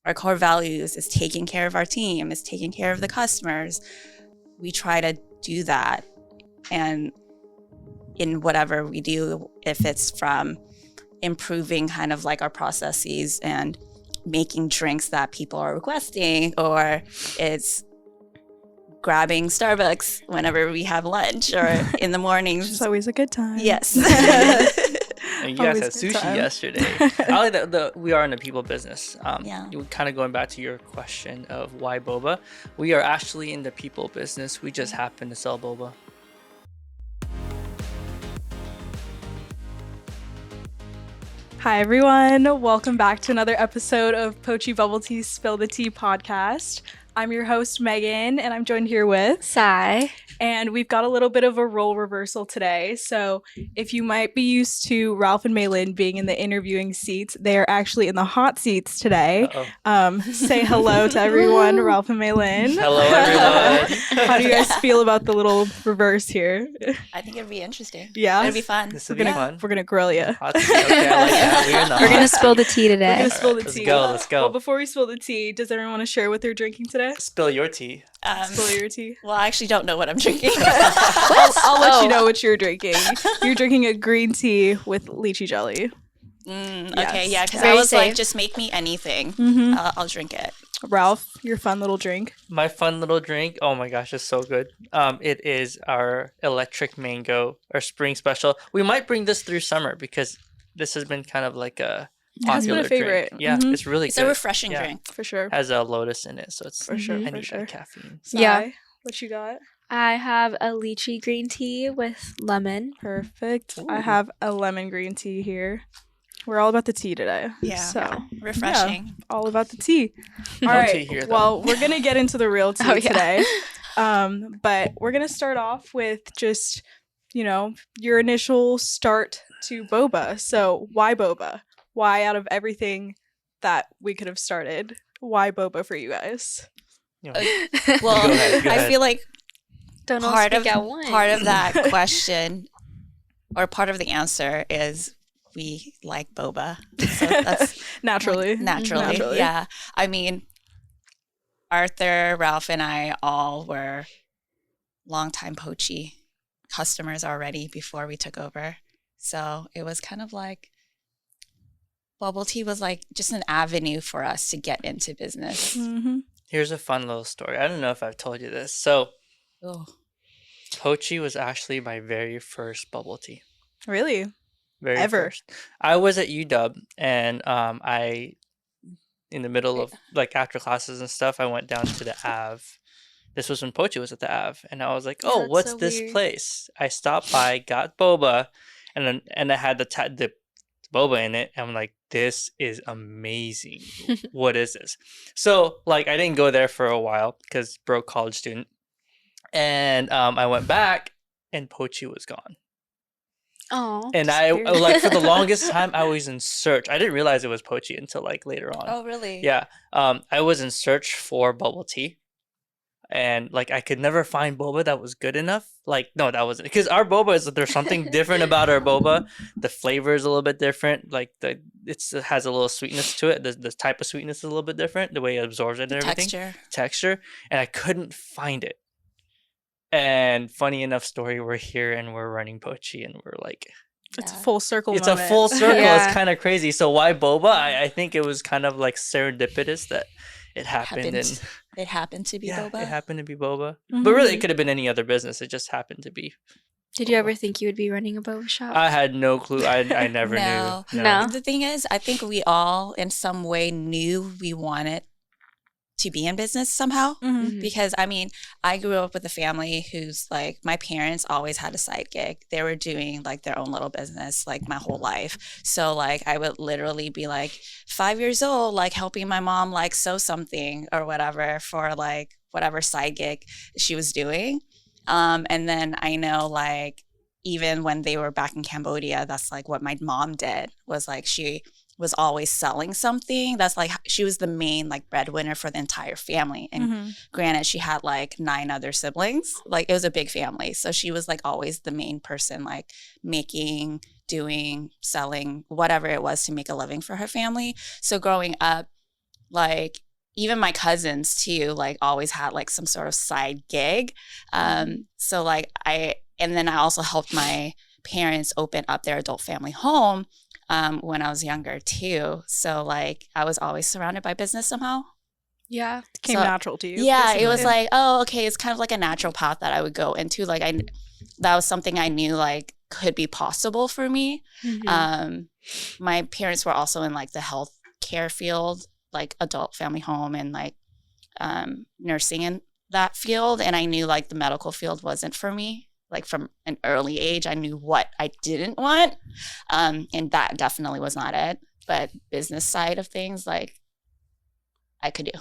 our core values is taking care of our team, is taking care of the customers. We try to do that. And in whatever we do, if it's from improving kind of like our processes and making drinks that people are requesting, or it's grabbing Starbucks whenever we have lunch or in the mornings. It's always a good time. Yes. And you guys had sushi yesterday. I like that we are in the people business. Kind of going back to your question of why boba. We are actually in the people business. We just happen to sell boba. Hi, everyone. Welcome back to another episode of Pochi Bubble Tea Spill the Tea podcast. I'm your host, Megan, and I'm joined here with Sai. And we've got a little bit of a role reversal today. So if you might be used to Ralph and Malyn being in the interviewing seats, they are actually in the hot seats today. Say hello to everyone, Ralph and Malyn. Hello, everyone. How do you guys feel about the little reverse here? I think it'd be interesting. Yeah? It'd be fun. This would be fun. We're going to grill you. Okay, I like that. We're going to spill the tea today. We're going to spill the tea. Let's go. Well, before we spill the tea, does everyone want to share what they're drinking today? Spill your tea. Spill your tea. Well, I actually don't know what I'm drinking. I'll let you know what you're drinking. You're drinking a green tea with lychee jelly. Okay, yeah, because Very I was safe. like, just make me anything. I'll drink it. Ralph, your fun little drink. My fun little drink. Oh my gosh, it's so good. It is our electric mango, our spring special. We might bring this through summer because this has been kind of like a popular been a favorite. drink. Yeah, it's really It's good. a refreshing drink. For sure. Has a lotus in it, so it's For sure, I for need sure. that caffeine. Sai, Yeah. what you got? I have a lychee green tea with lemon. Perfect. Ooh. I have a lemon green tea here. We're all about the tea today. Yeah. So, Refreshing. all about the tea. All No right. tea here, though. Well, we're going to get into the real tea Oh, yeah. today. But we're going to start off with just, your initial start to boba. So, why boba? Why, out of everything that we could have started, why boba for you guys? You know, Well, Go ahead. I feel like Don't all part speak of at once. that question, or part of the answer, is we like boba. So that's Naturally. naturally. Yeah. I mean, Arthur, Ralph, and I all were longtime Pochi customers already before we took over. So it was kind of like bubble tea was like just an avenue for us to get into business. Mm-hmm. Here's a fun little story. I don't know if I've told you this. So, Oh. Pochi was actually my very first bubble tea. Really? Very Ever? first. I was at UW, and I, in the middle of like after classes and stuff, I went down to the Ave. This was when Pochi was at the Ave, and I was like, "Oh, That's what's so this weird. place?" I stopped by, got boba, and I had the boba in it. And I'm like, "This is amazing. What is this?" So like, I didn't go there for a while because broke college student, and I went back, and Pochi was gone. Oh. And I like for the longest time I was in search. I didn't realize it was Pochi until like later on. Oh, really? Yeah. I was in search for bubble tea. And like I could never find boba that was good enough. Like no, that wasn't because our boba is there's something different about our boba. The flavor is a little bit different. Like it has a little sweetness to it. The type of sweetness is a little bit different. The way it absorbs it and everything. Texture. And I couldn't find it. And funny enough story, we're here and we're running Pochi and we're like, It's a full circle it's moment. a full circle. Yeah. It's kind of crazy. So why boba? I think it was kind of like serendipitous that it happened. And It happened to be yeah, boba. it happened to be boba. Mhm. But really, it could have been any other business. It just happened to be. Did you ever think you would be running a boba shop? I had no clue. I never No. knew. No. The thing is, I think we all in some way knew we wanted to be in business somehow. Mhm. Mhm. Because I mean, I grew up with a family who's like, my parents always had a side gig. They were doing like their own little business like my whole life. So like I would literally be like 5 years old, like helping my mom like sew something or whatever for like whatever side gig she was doing. And then I know like even when they were back in Cambodia, that's like what my mom did was like she was always selling something. That's like she was the main like breadwinner for the entire family. And Mhm. granted, she had like 9 other siblings. Like it was a big family. So she was like always the main person, like making, doing, selling, whatever it was to make a living for her family. So growing up, like even my cousins too, like always had like some sort of side gig. So like and then I also helped my parents open up their adult family home when I was younger too. So like I was always surrounded by business somehow. Yeah. It came So- natural to you. Yeah, it basically. was like, oh, okay, it's kind of like a natural path that I would go into. Like that was something I knew like could be possible for me. My parents were also in like the health care field, like adult family home and like nursing in that field. And I knew like the medical field wasn't for me. Like from an early age, I knew what I didn't want. And that definitely was not it. But business side of things, like I could do.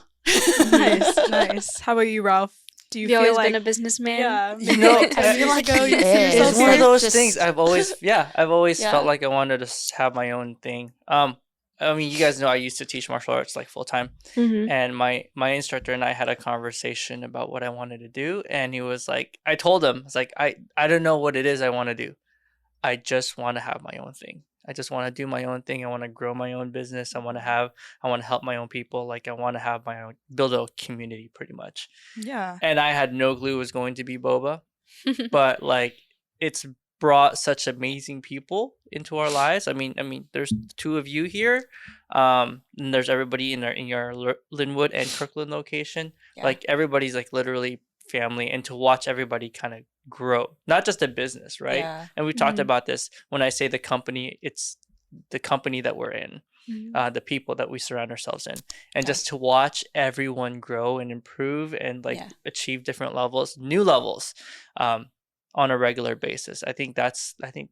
Nice. How about you, Ralph? Do you Have you feel always like been a businessman? yeah, You know, like 10 I feel years like ago, he you see is. yourself It's one of here? those Just- things I've always Yeah. felt like I wanted to have my own thing. I mean, you guys know I used to teach martial arts like full time, Mm-hmm. and my instructor and I had a conversation about what I wanted to do, and he was like, I told him, it's like I don't know what it is I want to do. I just want to have my own thing. I just want to do my own thing. I want to grow my own business. I want to help my own people. Like I want to have my own, build a community pretty much. Yeah. And I had no clue it was going to be Boba, but like it's brought such amazing people into our lives. I mean, there's two of you here, and there's everybody in your Linwood and Kirkland location. Yeah. Like everybody's like literally family, and to watch everybody kind of grow, not just a business, right? Yeah. And we talked Mhm. about this. When I say the company, it's the company that we're in, Mm-hmm. the people that we surround ourselves in, and Yeah. just to watch everyone grow and improve and like Yeah. achieve different levels, new levels, on a regular basis. I think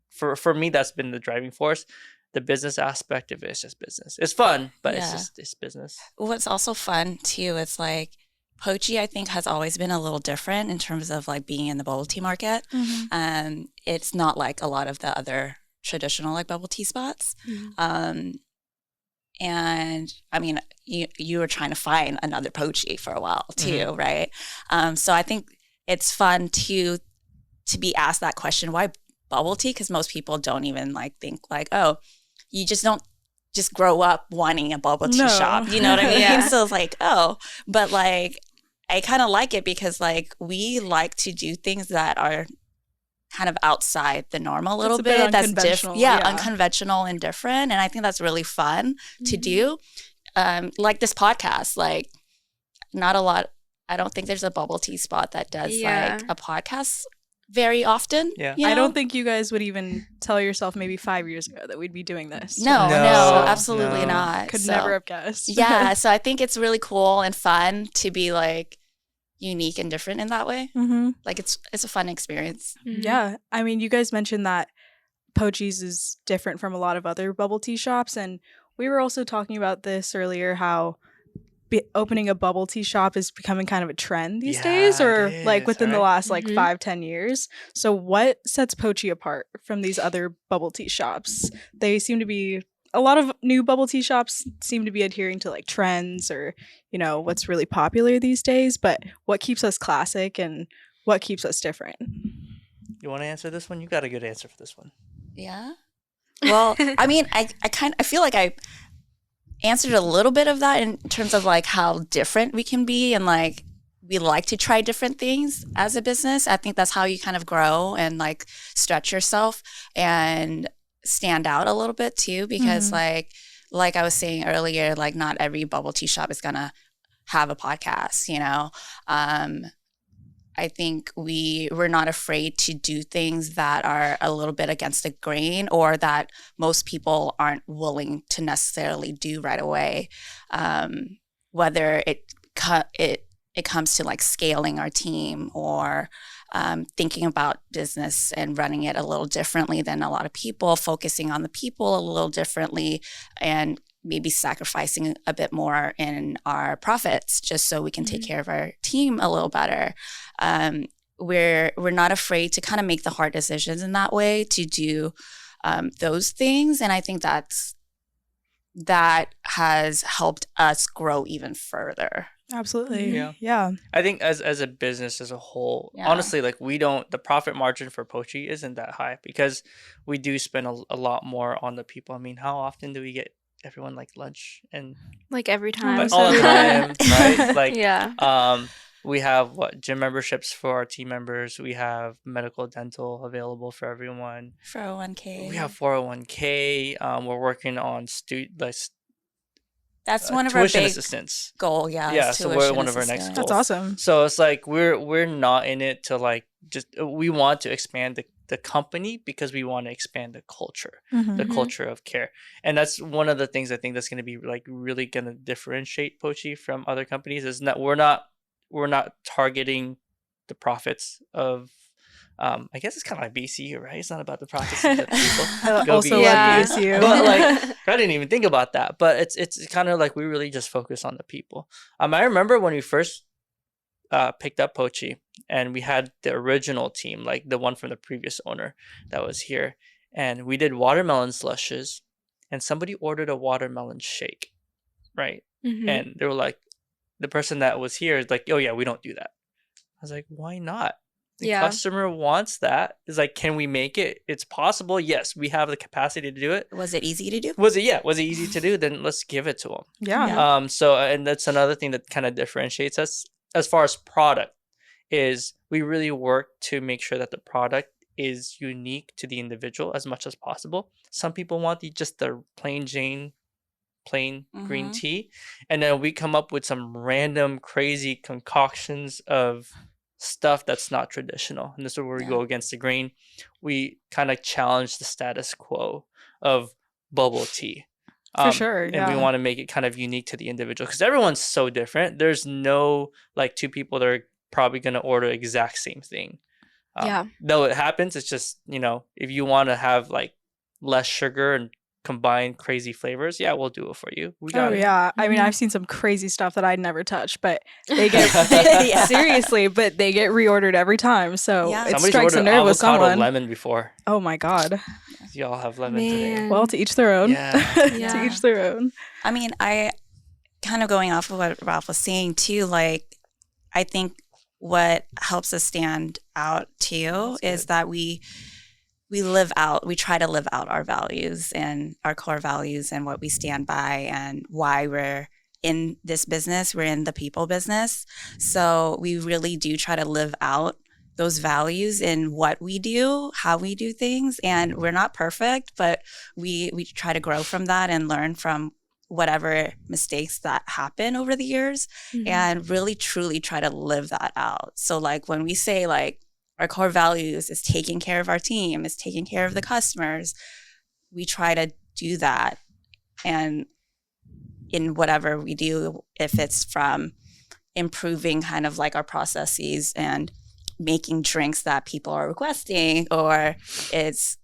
for me that's been the driving force. The business aspect of it is just business. It's fun, but Yeah. it's business. What's also fun too is like Pochi, I think, has always been a little different in terms of like being in the bubble tea market. It's not like a lot of the other traditional like bubble tea spots. And I mean, you were trying to find another Pochi for a while too, right? So I think it's fun to be asked that question, why bubble tea? Because most people don't even like think like, oh, you just don't just grow up wanting a bubble tea No. shop. You know what I mean? Yeah. So it's like, oh, but like I kind of like it because like we like to do things that are kind of outside the norm a little It's a bit bit. That's unconventional, different. Yeah, yeah. unconventional and different. And I think that's really fun to do. Like this podcast, like not a lot. I don't think there's a bubble tea spot that does Yeah. like a podcast very often. Yeah. you I know? don't think you guys would even tell yourself maybe 5 years ago that we'd be doing this. No, No, absolutely no. not. Could So, never have guessed. yeah, so I think it's really cool and fun to be like unique and different in that way. Mm-hmm. Like it's a fun experience. Yeah. I mean, you guys mentioned that Pochi's is different from a lot of other bubble tea shops. And we were also talking about this earlier, how opening a bubble tea shop is becoming kind of a trend these days, Yeah, or it like is, within the right? last like Mhm. 5-10 years. So what sets Pochi apart from these other bubble tea shops? They seem to be, a lot of new bubble tea shops seem to be adhering to like trends or, you know, what's really popular these days. But what keeps us classic and what keeps us different? You want to answer this one? You got a good answer for this one. Yeah. Well, I mean, I feel like I answered a little bit of that in terms of like how different we can be and like we like to try different things as a business. I think that's how you kind of grow and like stretch yourself and stand out a little bit too, because like I was saying earlier, like not every bubble tea shop is gonna have a podcast, you know. I think we're not afraid to do things that are a little bit against the grain or that most people aren't willing to necessarily do right away. Whether it comes to like scaling our team or thinking about business and running it a little differently than a lot of people, focusing on the people a little differently, and maybe sacrificing a bit more in our profits just so we can take care of our team a little better. We're not afraid to kind of make the hard decisions in that way to do those things. And I think that has helped us grow even further. Absolutely. Yeah. Yeah. I think as a business as a whole, Yeah. honestly, like the profit margin for Pochi isn't that high because we do spend a lot more on the people. I mean, how often do we get everyone like lunch and Like every time. Almost all the every time, right? Like Yeah. we have gym memberships for our team members. We have medical, dental available for everyone. 401k. We have 401k. We're working on That's one of our tuition big assistance. goal. Yeah. Yeah, is so we're tuition one of our next assistance. goals. That's awesome. So it's like we're not in it to like just we want to expand the company because we want to expand the culture, the Mhm. culture of care, and that's one of the things I think that's going to be like really going to differentiate Pochi from other companies is that we're not targeting the profits of. I guess it's kind of like BCU, right? It's not about the profits of the people. I Go also BCU. love Yeah. BSU. But like I didn't even think about that. But it's kind of like we really just focus on the people. I remember when we first picked up Pochi and we had the original team, like the one from the previous owner that was here, and we did watermelon slushes, and somebody ordered a watermelon shake, right? Mhm. And they were like, the person that was here is like, oh yeah, we don't do that. I was like, why not? The Yeah. customer wants that. It's like, can we make it? It's possible. Yes, we have the capacity to do it. Was it easy to do? Was it easy to do? Then let's give it to them. Yeah. So and that's another thing that kind of differentiates us as far as product is we really work to make sure that the product is unique to the individual as much as possible. Some people want just the plain green Mhm. tea, and then we come up with some random crazy concoctions of stuff that's not traditional, and this is where we Yeah. go against the grain. We kind of challenge the status quo of bubble tea. For sure. And we want to make it kind of unique to the individual because everyone's so different. There's no like two people that are probably going to order exact same thing. Yeah. Though it happens, it's just, if you want to have like less sugar and combine crazy flavors, yeah, we'll do it for you. We got Oh it. yeah. I mean, Mhm. I've seen some crazy stuff that I'd never touch, but they get Yeah. seriously, but they get reordered every time. So Yeah. it Somebody's strikes a ordered nerve with avocado someone. lemon before. Oh my god. Y'all have lemon today. Man. Well, to each their own. Yeah. To Yeah. each their own. I mean, I kind of going off of what Ralph was saying too, like, I think what helps us stand out too That's is good. that we try to live out our values and our core values and what we stand by and why we're in this business. We're in the people business. So we really do try to live out those values in what we do, how we do things. And we're not perfect, but we try to grow from that and learn from whatever mistakes that happen over the years Mhm. and really truly try to live that out. So like when we say like our core values is taking care of our team, is taking care of the customers, we try to do that. And in whatever we do, if it's from improving kind of like our processes and making drinks that people are requesting, or it's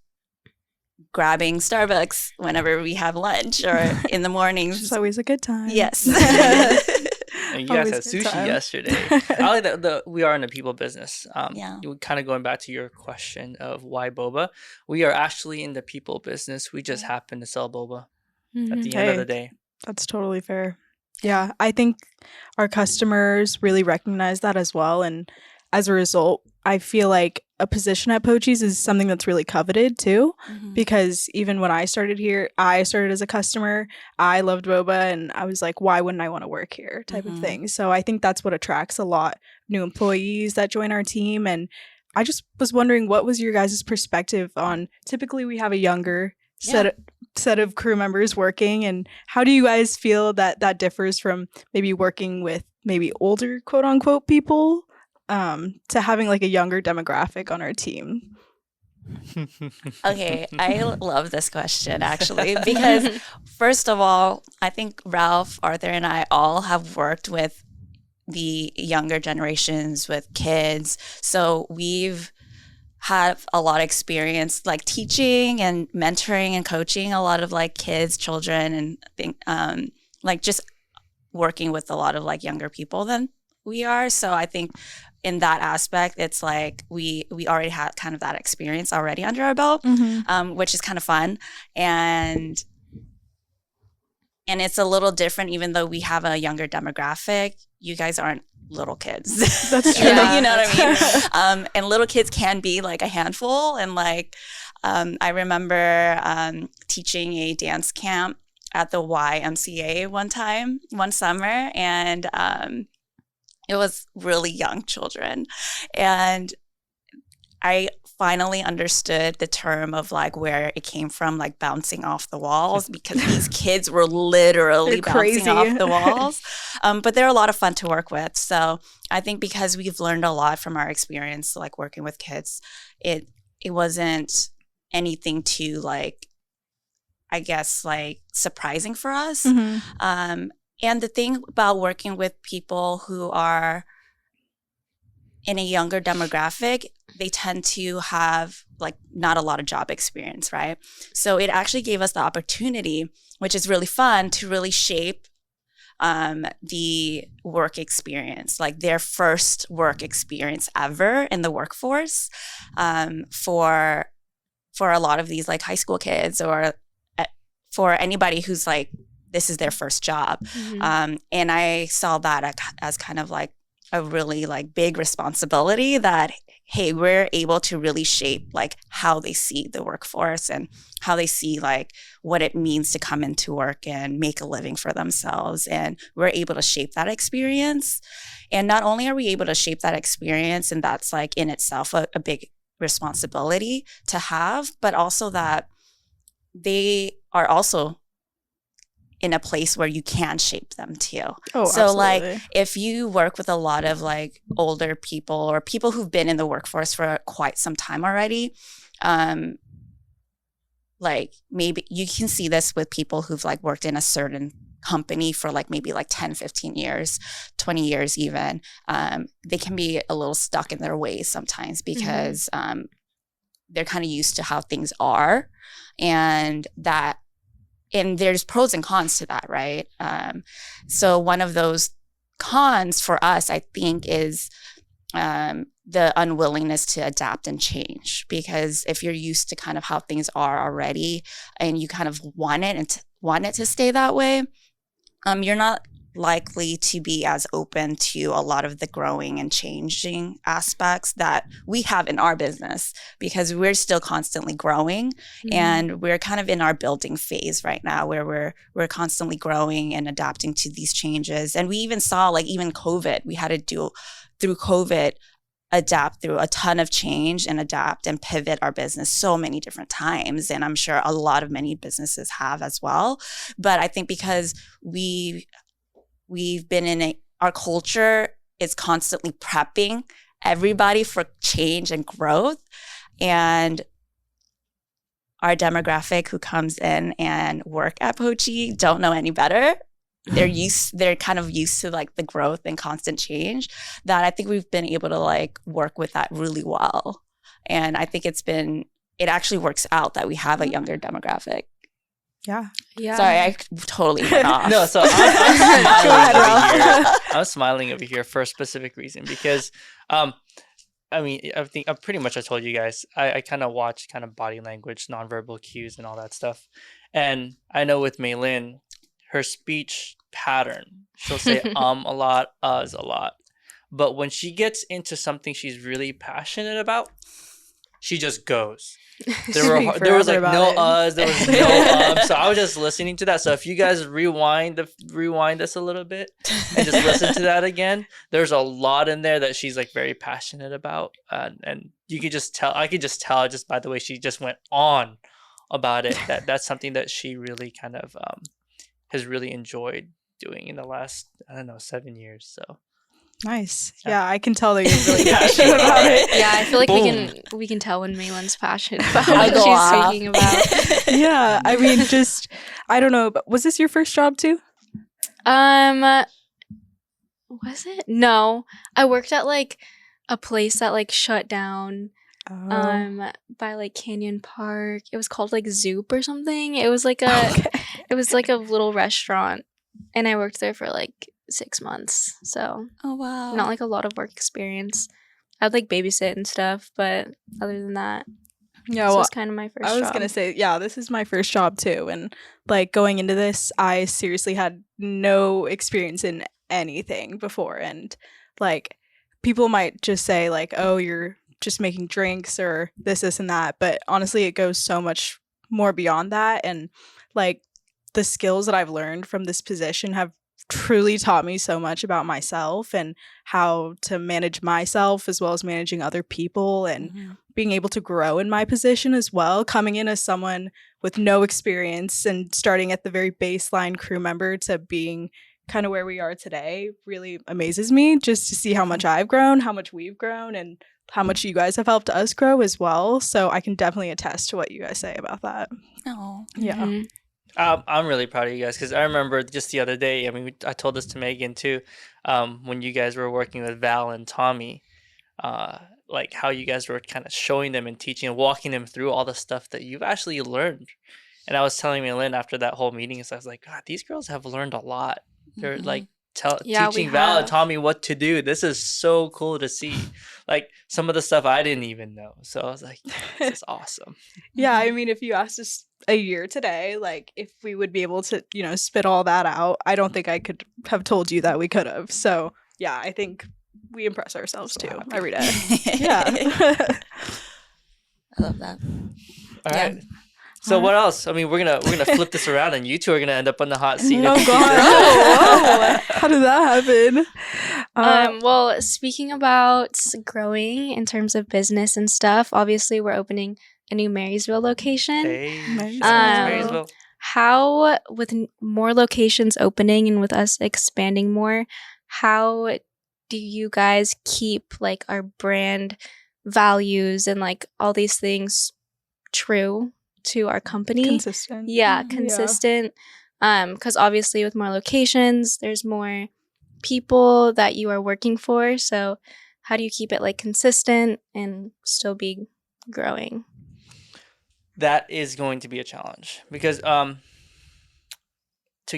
grabbing Starbucks whenever we have lunch or in the mornings. It's always a good time. Yes. And you guys Always had a good sushi time. yesterday. I like that we are in the people business. Yeah. Kind of going back to your question of why boba, we are actually in the people business. We just happen to sell boba at Mhm. the end of Hey. the day. That's totally fair. Yeah, I think our customers really recognize that as well. And as a result, I feel like a position at Pochi's is something that's really coveted too. Mhm. Because even when I started here, I started as a customer. I loved boba and I was like, why wouldn't I want to work here type of Mhm. thing. So I think that's what attracts a lot of new employees that join our team. And I just was wondering, what was your guys' perspective on, typically we have a younger set of crew members working, and how do you guys feel that differs from maybe working with maybe older quote unquote people to having like a younger demographic on our team? Okay, I love this question actually because first of all, I think Ralph, Arthur, and I all have worked with the younger generations with kids. So we've had a lot of experience like teaching and mentoring and coaching a lot of like kids, children, and like just working with a lot of like younger people than we are. So I think in that aspect, it's like we already had kind of that experience already under our belt, which is kind of fun. And it's a little different, even though we have a younger demographic. You guys aren't little kids. That's true. Yeah. You know what I mean? And little kids can be like a handful. And like, I remember teaching a dance camp at the YMCA one summer, and it was really young children. And I finally understood the term of like where it came from, like bouncing off the walls, because these kids were literally bouncing off the walls. But they're a lot of fun to work with. So I think because we've learned a lot from our experience, like working with kids, it wasn't anything too like, I guess, like surprising for us. Mm-hmm. And the thing about working with people who are in a younger demographic, they tend to have like not a lot of job experience, right? So it actually gave us the opportunity, which is really fun, to really shape the work experience, like their first work experience ever in the workforce, for a lot of these like high school kids, or for anybody who's like, this is their first job. Mm-hmm. And I saw that as kind of like a really like big responsibility, that, hey, we're able to really shape like how they see the workforce and how they see like what it means to come into work and make a living for themselves. And we're able to shape that experience. And not only are we able to shape that experience, and that's like in itself a big responsibility to have, but also that they are also in a place where you can shape them too. Oh, so absolutely. like if you work with a lot of like older people or people who've been in the workforce for quite some time already, like maybe you can see this with people who've like worked in a certain company for like maybe like 10, 15 years, 20 years even. They can be a little stuck in their ways sometimes because they're kind of used to how things are, and there's pros and cons to that, right? So one of those cons for us, I think, is the unwillingness to adapt and change. Because if you're used to kind of how things are already, and you kind of want it to stay that way, you're not likely to be as open to a lot of the growing and changing aspects that we have in our business, because we're still constantly growing. And we're kind of in our building phase right now, where we're constantly growing and adapting to these changes. And we even saw like even COVID, we had to do through COVID, adapt through a ton of change and adapt and pivot our business so many different times. And I'm sure many businesses have as well. But I think because we've been our culture is constantly prepping everybody for change and growth. And our demographic who comes in and work at Pochi don't know any better. They're kind of used to like the growth and constant change, that I think we've been able to like work with that really well. And I think it actually works out that we have a younger demographic. Yeah. Sorry, I totally went off. No, so I'm smiling over here for a specific reason, because I mean, I think I told you guys, I kind of watch kind of body language, nonverbal cues and all that stuff. And I know with Malyn, her speech pattern, she'll say a lot, a lot. But when she gets into something she's really passionate about, she just goes. There was like no uhs, there was no so I was just listening to that. So if you guys rewind this a little bit and just listen to that again, there's a lot in there that she's like very passionate about, and you could just tell. I could just tell just by the way she just went on about it, that's something that she really kind of has really enjoyed doing in the last 7 years. So nice. Yeah, I can tell that you're really passionate about it. Yeah, I feel like we can tell when Malyn's passionate about what she's speaking about. Yeah, I mean, I don't know, but was this your first job too? Was it? No, I worked at like a place that like shut down by like Canyon Park. It was called like Zoop or something. It was like it was like a little restaurant, and I worked there for like 6 months. So Oh wow. not like a lot of work experience. I'd like babysit and stuff, but other than that, yeah, this well, was kind of my first job. I was gonna say, yeah, this is my first job too, and like going into this, I seriously had no experience in anything before, and like people might just say like, oh, you're just making drinks or this and that, but honestly, it goes so much more beyond that. And like the skills that I've learned from this position have truly taught me so much about myself and how to manage myself as well as managing other people and being able to grow in my position as well. Coming in as someone with no experience and starting at the very baseline crew member to being kind of where we are today really amazes me, just to see how much I've grown, how much we've grown, and how much you guys have helped us grow as well. So I can definitely attest to what you guys say about that. Oh, Yeah. I'm really proud of you guys because I remember just the other day, I mean, I told this to Megan too, when you guys were working with Val and Tommy, like how you guys were kind of showing them and teaching and walking them through all the stuff that you've actually learned. And I was telling Malyn after that whole meeting, so I was like, God, these girls have learned a lot. They're like teaching Val and Tommy what to do. This is so cool to see. Like some of the stuff I didn't even know. So I was like, this is awesome. Yeah, I mean, if you asked us a year today, like if we would be able to, you know, spit all that out, I don't think I could have told you that we could have. So yeah, I think we impress ourselves too every day. Yeah. I love that. All right. So what else? I mean, we're gonna flip this around, and you two are gonna end up on the hot seat. Oh God! How did that happen? Well, speaking about growing in terms of business and stuff, obviously we're opening a new Marysville location. Hey, Marysville. How, with more locations opening and with us expanding more, how do you guys keep like our brand values and like all these things true to our company? Consistent. Yeah, consistent. Because obviously with more locations, there's more people that you are working for. So how do you keep it like consistent and still be growing? That is going to be a challenge because to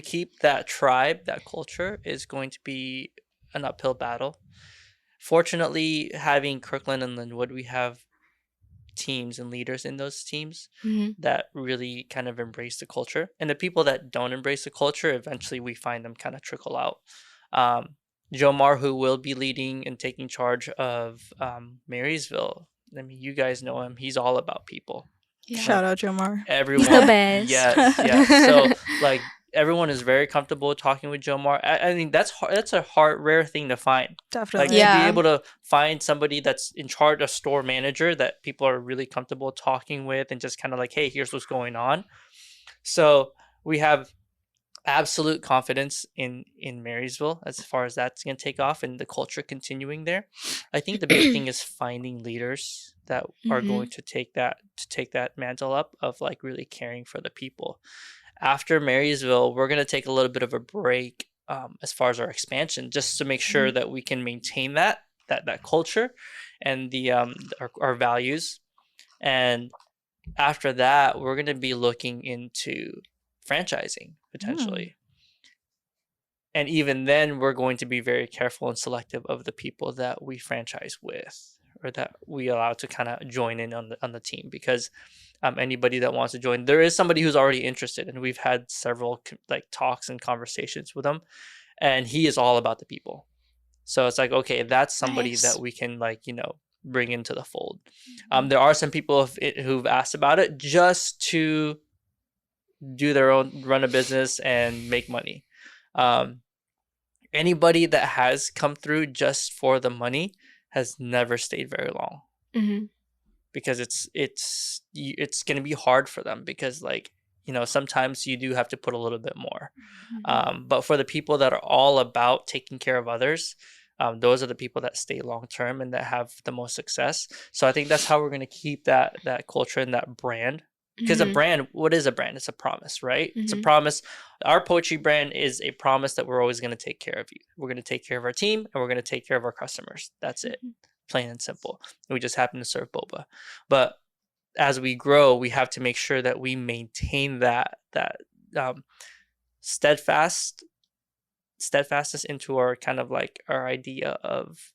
keep that tribe, that culture is going to be an uphill battle. Fortunately, having Kirkland and Linwood, we have teams and leaders in those teams that really kind of embrace the culture. And the people that don't embrace the culture, eventually we find them kind of trickle out. Jomar, who will be leading and taking charge of Marysville, I mean, you guys know him. He's all about people. Yeah. Shout out Jomar. Everyone. He's the best. Yes. So, like, everyone is very comfortable talking with Jomar. I mean, that's a rare thing to find. Definitely. Like, to be able to find somebody that's in charge, a store manager that people are really comfortable talking with and just kind of like, hey, here's what's going on. So we have absolute confidence in Marysville as far as that's going to take off and the culture continuing there. I think the big thing is finding leaders that are going to take that mantle up of like really caring for the people. After Marysville, we're going to take a little bit of a break as far as our expansion, just to make sure that we can maintain that culture and the our values. And after that, we're going to be looking into franchising potentially. And even then, we're going to be very careful and selective of the people that we franchise with or that we allow to kind of join in on the team, because anybody that wants to join, there is somebody who's already interested, and we've had several like talks and conversations with him, and he is all about the people. So it's like, okay, that's somebody that we can like, you know, bring into the fold. There are some people who've asked about it just to do their own, run a business and make money. Anybody that has come through just for the money has never stayed very long, because it's going to be hard for them, because like, you know, sometimes you do have to put a little bit more. But for the people that are all about taking care of others, those are the people that stay long term and that have the most success. So I think that's how we're going to keep that culture and that brand. Because a brand, what is a brand? It's a promise, right? It's a promise. Our Pochi brand is a promise that we're always going to take care of you. We're going to take care of our team, and we're going to take care of our customers. That's it. Plain and simple. And we just happen to serve Boba. But as we grow, we have to make sure that we maintain that steadfastness into our kind of like our idea of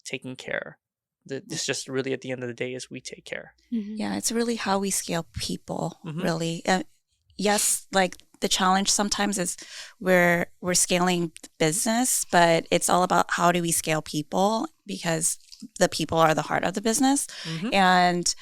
taking care. It's just really at the end of the day is we take care. Yeah, it's really how we scale people, really. Yes, like the challenge sometimes is we're scaling business, but it's all about how do we scale people, because the people are the heart of the business. And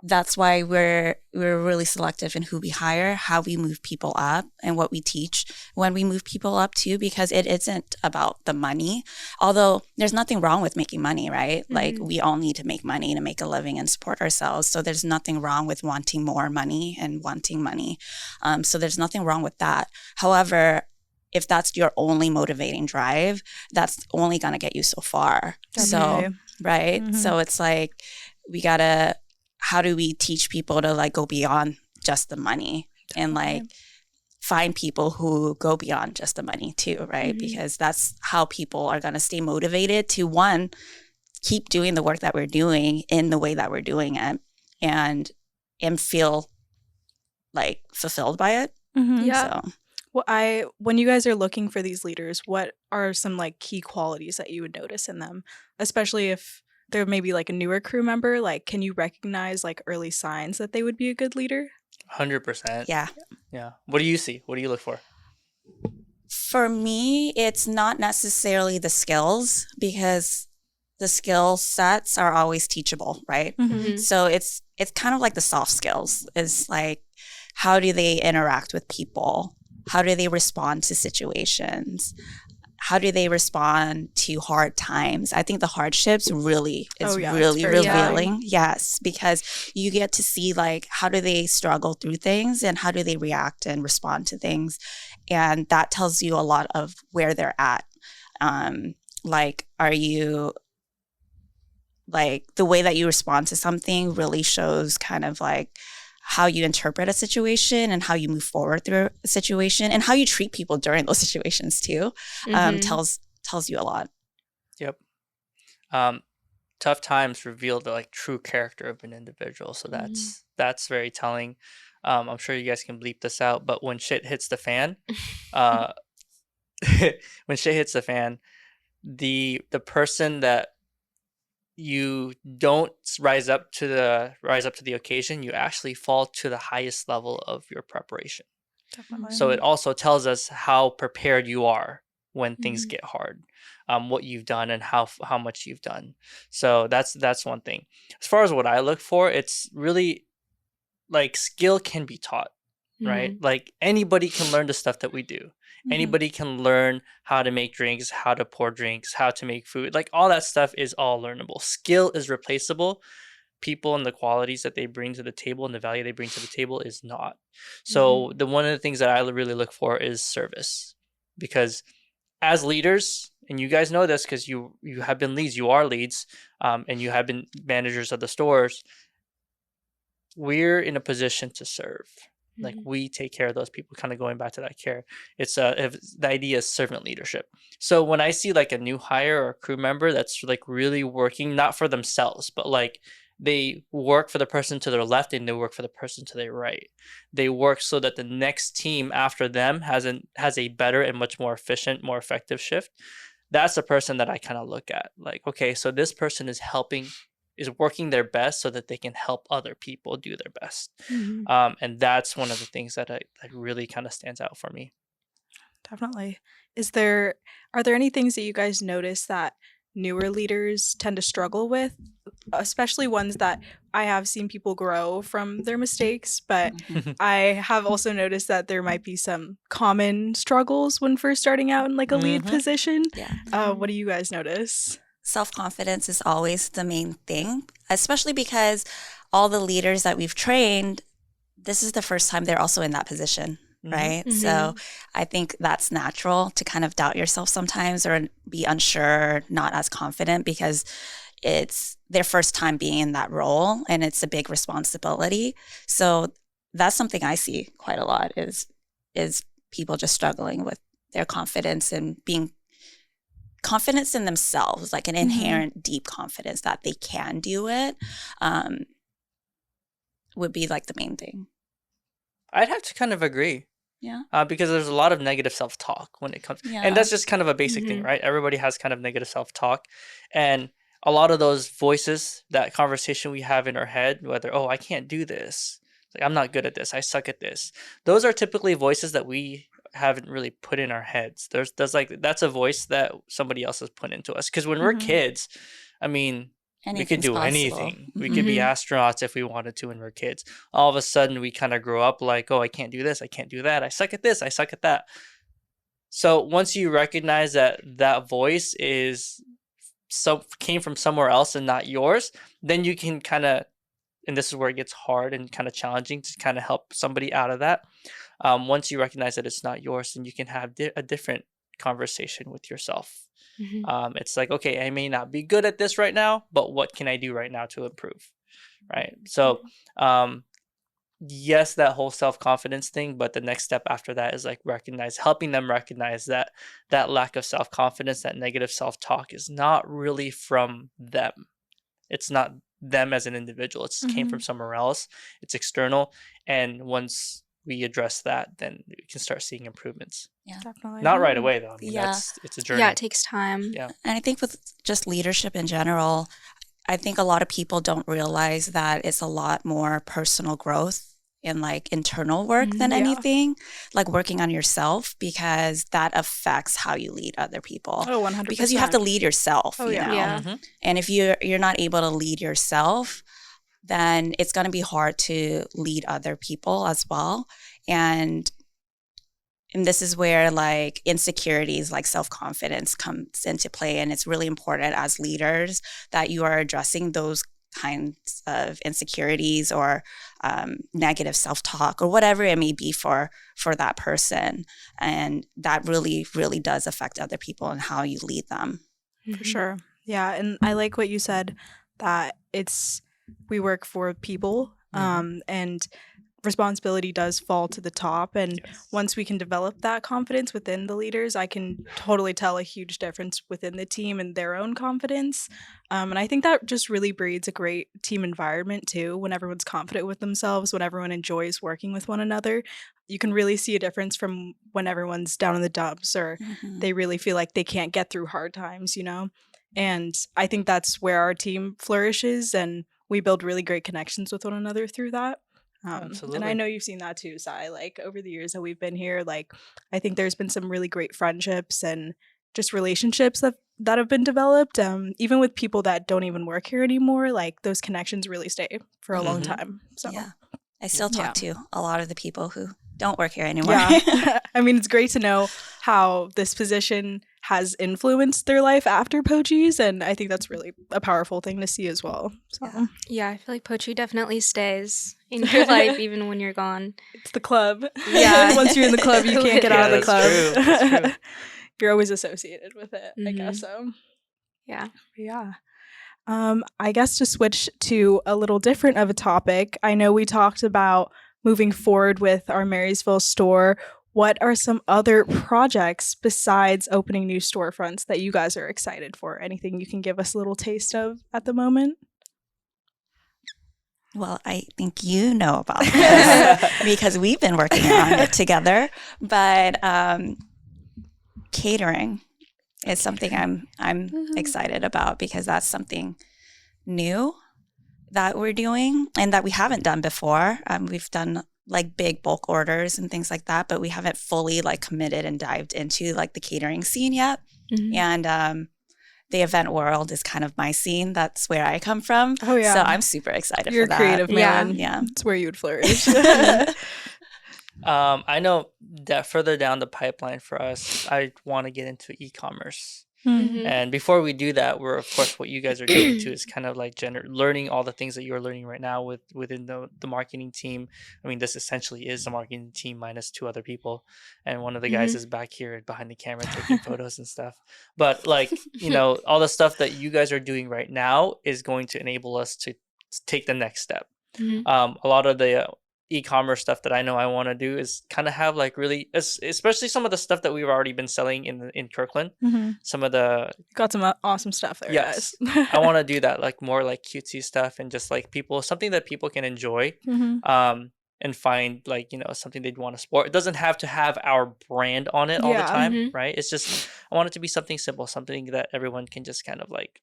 that's why we're really selective in who we hire, how we move people up, and what we teach when we move people up too, because it isn't about the money. Although there's nothing wrong with making money, right? Like we all need to make money to make a living and support ourselves. So there's nothing wrong with wanting more money and wanting money. So there's nothing wrong with that. However, if that's your only motivating drive, that's only going to get you so far. Definitely. So, right? So it's like, we got to, how do we teach people to like go beyond just the money and like find people who go beyond just the money too, right? Because that's how people are going to stay motivated to, one, keep doing the work that we're doing in the way that we're doing it and feel like fulfilled by it. Yeah. So Well, when you guys are looking for these leaders, what are some like key qualities that you would notice in them, especially if they're maybe like a newer crew member? Like, can you recognize like early signs that they would be a good leader? 100%. yeah. Yeah. What do you see? What do you look for? For me, it's not necessarily the skills, because the skill sets are always teachable, right? So it's kind of like the soft skills. Is like, how do they interact with people? How do they respond to situations? How do they respond to hard times? I think the hardships really is really very revealing. Yes, because you get to see like, how do they struggle through things and how do they react and respond to things, and that tells you a lot of where they're at. Like, are you like, the way that you respond to something really shows kind of like how you interpret a situation and how you move forward through a situation, and how you treat people during those situations too. Tells you a lot. Yep. Tough times reveal the like true character of an individual, so that's very telling. I'm sure you guys can bleep this out, but when shit hits the fan, when shit hits the fan, the person that you don't rise up to the occasion, you actually fall to the highest level of your preparation. Definitely. So it also tells us how prepared you are when things get hard, what you've done and how much you've done. So that's one thing. As far as what I look for, it's really like skill can be taught, right? Like anybody can learn the stuff that we do. Anybody can learn how to make drinks, how to pour drinks, how to make food. Like all that stuff is all learnable. Skill is replaceable. People and the qualities that they bring to the table and the value they bring to the table is not. So one of the things that I really look for is service, because as leaders, and you guys know this because you have been leads, you are leads, and you have been managers of the stores. We're in a position to serve. Like we take care of those people, kind of going back to that care. It's the idea is servant leadership. So when I see like a new hire or a crew member that's like really working, not for themselves, but like they work for the person to their left and they work for the person to their right. They work so that the next team after them has a better and much more efficient, more effective shift. That's the person that I kind of look at. Like, okay, so this person is working their best so that they can help other people do their best. And that's one of the things that really kind of stands out for me. Definitely. Are there any things that you guys notice that newer leaders tend to struggle with, especially ones that I have seen people grow from their mistakes, but I have also noticed that there might be some common struggles when first starting out in like a lead position. What do you guys notice? Self-confidence is always the main thing, especially because all the leaders that we've trained, this is the first time they're also in that position, right? So I think that's natural to kind of doubt yourself sometimes or be unsure, not as confident, because it's their first time being in that role and it's a big responsibility. So that's something I see quite a lot is people just struggling with their confidence and being confidence in themselves, like an inherent deep confidence that they can do it, would be like the main thing. I'd have to kind of agree. Yeah. Because there's a lot of negative self-talk when it comes. And that's just kind of a basic thing, right? Everybody has kind of negative self-talk. And a lot of those voices, that conversation we have in our head, whether, I can't do this. Like, I'm not good at this. I suck at this. Those are typically voices that we haven't really put in our heads. That's a voice that somebody else has put into us. Because when we're kids, I mean, We could Anything's do possible. anything. We could be astronauts if we wanted to when we're kids. All of a sudden, we kind of grow up like, oh, I can't do this. I can't do that. I suck at this. I suck at that. So once you recognize that that voice came from somewhere else and not yours, then you can kind of, and this is where it gets hard and kind of challenging to kind of help somebody out of that. Once you recognize that it's not yours, then you can have a different conversation with yourself. It's like, okay, I may not be good at this right now, but what can I do right now to improve? Right. So, yes, that whole self-confidence thing, but the next step after that is like helping them recognize that that lack of self-confidence, that negative self-talk is not really from them. It's not them as an individual. It came from somewhere else. It's external. And once we address that, then we can start seeing improvements. Yeah, Definitely. Not right away though. I mean, Yeah. it's a journey. Yeah, it takes time. Yeah. And I think with just leadership in general, I think a lot of people don't realize that it's a lot more personal growth and like internal work than anything, like working on yourself, because that affects how you lead other people. Oh, 100%. Because you have to lead yourself, Oh, you yeah. know? Yeah. And if you're not able to lead yourself, then it's going to be hard to lead other people as well. And this is where like insecurities, like self-confidence comes into play. And it's really important as leaders that you are addressing those kinds of insecurities or negative self-talk or whatever it may be for that person. And that really, really does affect other people and how you lead them. For sure. Yeah. And I like what you said, that we work for people, and responsibility does fall to the top. And once we can develop that confidence within the leaders, I can totally tell a huge difference within the team and their own confidence. And I think that just really breeds a great team environment too. When everyone's confident with themselves, when everyone enjoys working with one another, you can really see a difference from when everyone's down in the dumps or they really feel like they can't get through hard times, you know? And I think that's where our team flourishes, and we build really great connections with one another through that. Absolutely. And I know you've seen that too, Sai. Like over the years that we've been here, like I think there's been some really great friendships and just relationships that have been developed. Even with people that don't even work here anymore, like those connections really stay for a long time. So Yeah. I still talk to a lot of the people who don't work here anymore. yeah. I mean, it's great to know how this position has influenced their life after Pochi's, and I think that's really a powerful thing to see as well. So Yeah, I feel like Pochi definitely stays in your life even when you're gone. it's the club. Yeah. Once you're in the club, you can't get out of the club. That's true. You're always associated with it, I guess so. Yeah. Yeah. I guess to switch to a little different of a topic, I know we talked about moving forward with our Marysville store. What are some other projects besides opening new storefronts that you guys are excited for? Anything you can give us a little taste of at the moment? Well, I think you know about this because we've been working on it together. But catering is something I'm excited about because that's something new that we're doing and that we haven't done before. We've done like big bulk orders and things like that, but we haven't fully like committed and dived into like the catering scene yet. And the event world is kind of my scene. That's where I come from. Oh yeah. So I'm super excited You're for that. creative, man. Yeah. It's where you would flourish. I know that further down the pipeline for us, I want to get into e-commerce. And before we do that, we're of course what you guys are doing too is kind of like learning all the things that you're learning right now within the marketing team. I mean, this essentially is the marketing team minus 2 other people, and one of the guys is back here behind the camera taking photos and stuff. But like, you know, all the stuff that you guys are doing right now is going to enable us to take the next step. A lot of the e-commerce stuff that I know I want to do is kind of have like really, especially some of the stuff that we've already been selling in Kirkland. Some of the Got some awesome stuff there, yes, guys. I want to do that, like more like cutesy stuff and just like something that people can enjoy. And find like, you know, something they'd want to support. It doesn't have to have our brand on it all the time, right? It's just I want it to be something simple, something that everyone can just kind of like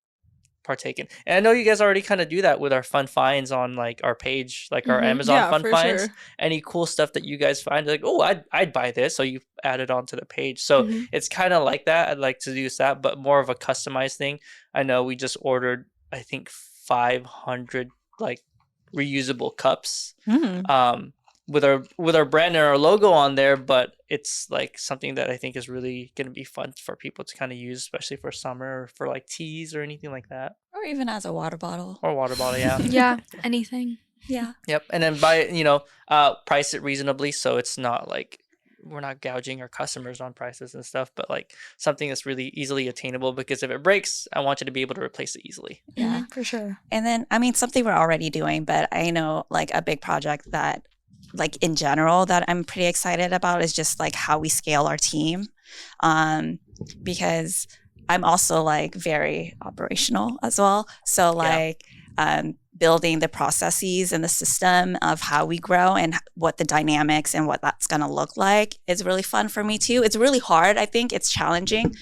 partake in. And I know you guys already kind of do that with our fun finds on like our page, like our Amazon fun finds. Sure. Any cool stuff that you guys find, like, oh, I'd buy this, so you add it onto the page. So it's kind of like that. I'd like to do that, but more of a customized thing. I know we just ordered I think 500 like reusable cups with our brand and our logo on there, but it's like something that I think is really going to be fun for people to kind of use, especially for summer or for like teas or anything like that, Or even as a water bottle. or water bottle. Yeah. Yeah, anything. Yeah. Yep. And then price it reasonably, so it's not like we're not gouging our customers on prices and stuff, but like something that's really easily attainable, because if it breaks, I want you to be able to replace it easily. Yeah. For sure. And then, I mean, something we're already doing, but I know like a big project that like in general that I'm pretty excited about is just like how we scale our team. Because I'm also like very operational as well. So like building the processes and the system of how we grow and what the dynamics and what that's going to look like is really fun for me too. It's really hard. I think it's challenging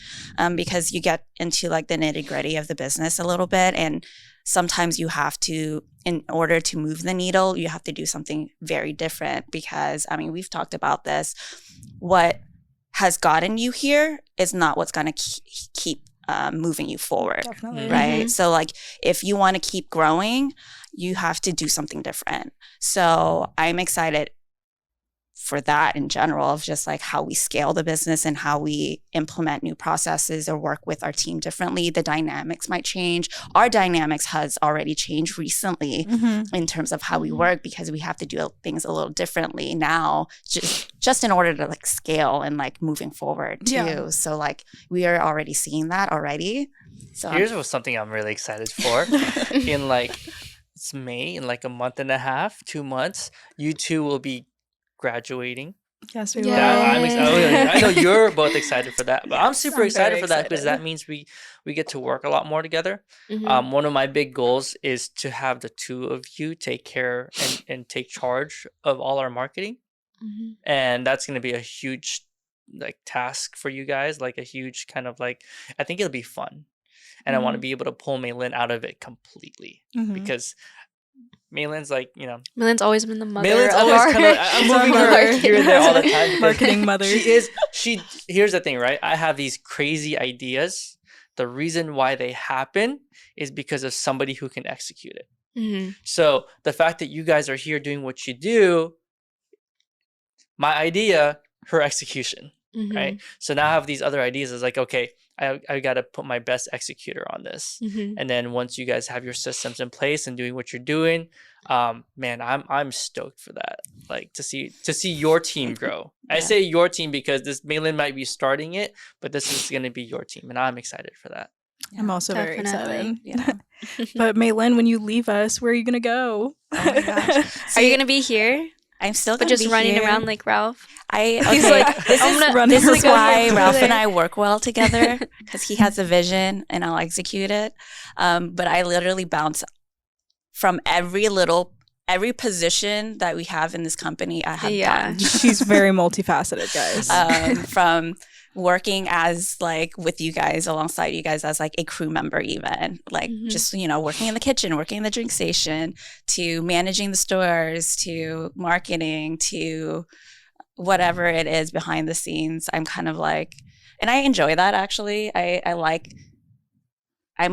because you get into like the nitty gritty of the business a little bit. And sometimes you have to, in order to move the needle, you have to do something very different because, I mean, we've talked about this. What has gotten you here is not what's going to keep moving you forward. Definitely. Right. So like if you want to keep growing, you have to do something different. So I'm excited for that in general of just like how we scale the business and how we implement new processes or work with our team differently. The dynamics might change. Our dynamics has already changed recently in terms of how we work because we have to do things a little differently now just in order to like scale and like moving forward too. Yeah. So like we are already seeing that already. So here's something I'm really excited for. In like it's May, in like a month and a half, 2 months, you two will be graduating. Yes, we will. I know you're both excited for that, but I'm super excited for that because that means we get to work a lot more together. One of my big goals is to have the two of you take care and take charge of all our marketing, and that's going to be a huge like task for you guys, like a huge kind of like, I think it'll be fun, and I want to be able to pull Malyn out of it completely because Malyn's like, Malyn's always been the mother. Malyn's of always our kind of, I'm moving her here and there all the time. Marketing mother. Here's the thing, right? I have these crazy ideas. The reason why they happen is because of somebody who can execute it. So the fact that you guys are here doing what you do, my idea, her execution, right? So now I have these other ideas. It's like, okay, I got to put my best executor on this. And then once you guys have your systems in place and doing what you're doing, man, I'm stoked for that. Like to see your team grow. I say your team because this Malyn might be starting it, but this is going to be your team, and I'm excited for that. I'm also very excited. Yeah. But Malyn, when you leave us, where are you gonna go? Oh my gosh. Are you gonna be here? I'm still but gonna just be running here. around like Ralph. He's like, this is why Ralph and I work well together because he has a vision and I'll execute it. But I literally bounce from every position that we have in this company. I have done. She's very multifaceted, guys. From working as like with you guys, alongside you guys as like a crew member, even like just working in the kitchen, working in the drink station, to managing the stores, to marketing, to whatever it is behind the scenes. I'm kind of like, and I enjoy that actually. I'm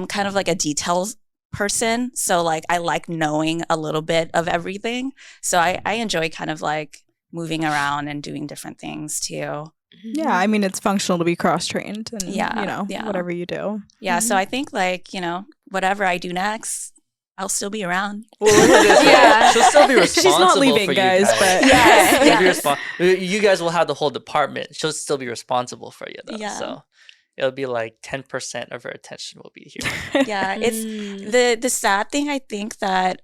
kind of like a details person, so like I like knowing a little bit of everything. So I enjoy kind of like moving around and doing different things too. Yeah, I mean, it's functional to be cross-trained and, whatever you do. Yeah, so I think like, whatever I do next, I'll still be around. Well, look at this. Yeah. She'll still be responsible. She's not leaving, for guys, you but yes. You guys will have the whole department. She'll still be responsible for you, though. Yeah. So it'll be like 10% of her attention will be here. Yeah, it's the sad thing, I think, that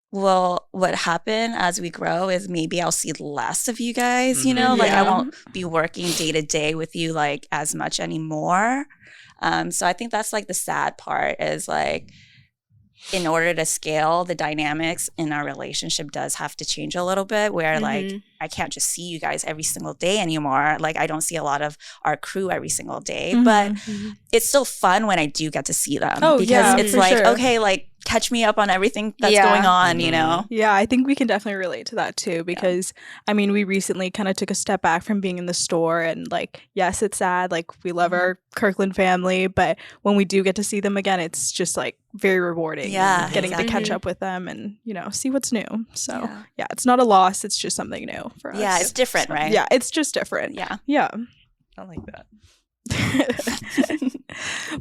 what happen as we grow is maybe I'll see less of you guys, like I won't be working day to day with you like as much anymore. So I think that's like the sad part is like, in order to scale, the dynamics in our relationship does have to change a little bit where like I can't just see you guys every single day anymore. Like I don't see a lot of our crew every single day, but it's still fun when I do get to see them because it's like, okay, like catch me up on everything that's Yeah. going on, you know? Yeah, I think we can definitely relate to that too because I mean, we recently kind of took a step back from being in the store and like, yes, it's sad. Like we love our Kirkland family, but when we do get to see them again, it's just like very rewarding. Yeah, and getting to catch exactly. up with them and, you know, see what's new. So Yeah. yeah, it's not a loss. It's just something new for us. Yeah, it's different, So, right? Yeah, it's just different. Yeah. Yeah. I like that.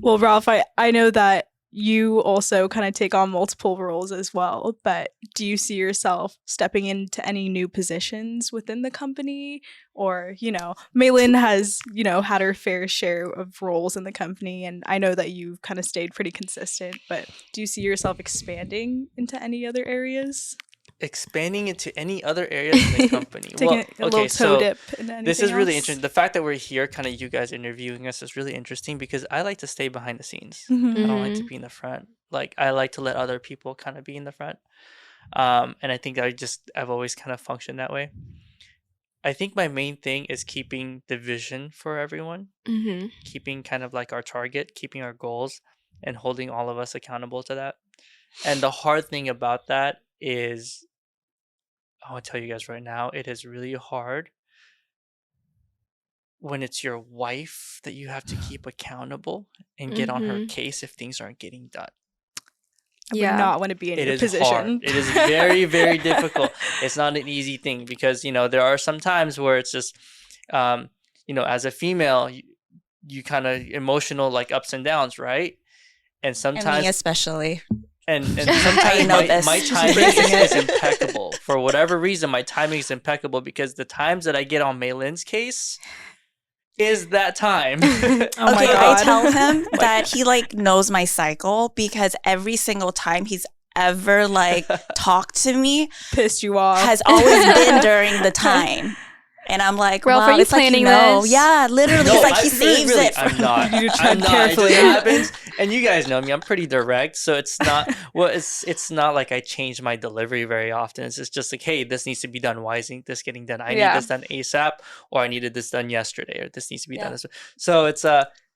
Well, Ralph, I know that you also kind of take on multiple roles as well, but do you see yourself stepping into any new positions within the company? Or, you know, Malyn has, you know, had her fair share of roles in the company, and I know that you've kind of stayed pretty consistent, but do you see yourself expanding into any other areas? Expanding into any other areas in the company. Taking a little toe dip into anything This is really else? interesting. The fact that we're here, kind of you guys interviewing us, is really interesting because I like to stay behind the scenes. Mhm. I don't like to be in the front. Like I like to let other people kind of be in the front. And I think I've always kind of functioned that way. I think my main thing is keeping the vision for everyone, Mm-hmm. keeping kind of like our target, keeping our goals, and holding all of us accountable to that. And the hard thing about that is, I want to tell you guys right now, it is really hard when it's your wife that you have to keep accountable and get on her Mhm. case if things aren't getting done. I Yeah. would not want to be in It your is position. hard. It is very, very difficult. It's not an easy thing because, you know, there are some times where it's just, you know, as a female, you kind of emotional like ups and downs, right? And And sometimes me especially. And I sometimes know this. my She's timing embracing is it. impeccable. For whatever reason, my timing is impeccable because the times that I get on Malyn's case is that time. Oh my Okay, God. I tell him that he like knows my cycle because every single time he's ever like talked to me Pissed you off. has always been during the time. And I'm like, Ralph, wow, are you it's like planning you know. this? Yeah, literally. No, it's like he I- saves really, it. For I'm not. You need to I'm tread not. carefully. It just happens, and you guys know me. I'm pretty direct, so it's not. Well, it's not like I change my delivery very often. It's just like, hey, this needs to be done. Why isn't this getting done? I need Yeah. this done ASAP, or I needed this done yesterday, or this needs to be Yeah. done. So it's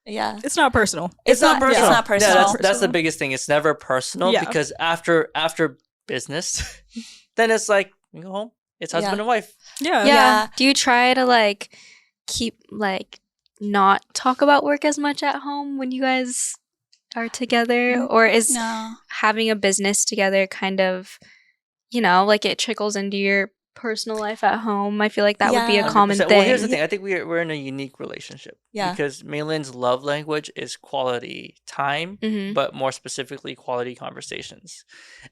Yeah. It's not personal. It's not personal. It's not Yeah, personal. that's the Personal. biggest thing. It's never personal Yeah. because after business, then it's like you go home. It's husband Yeah. and wife. Yeah. Yeah. Do you try to like keep like not talk about work as much at home when you guys are together? Or is No. having a business together kind of, you know, like it trickles into your personal life at home? I feel like that would be a Yeah. common 100%. thing. Well, here's the thing. I think we're in a unique relationship. Yeah. Because Malyn's love language is quality time, Mhm. but more specifically quality conversations.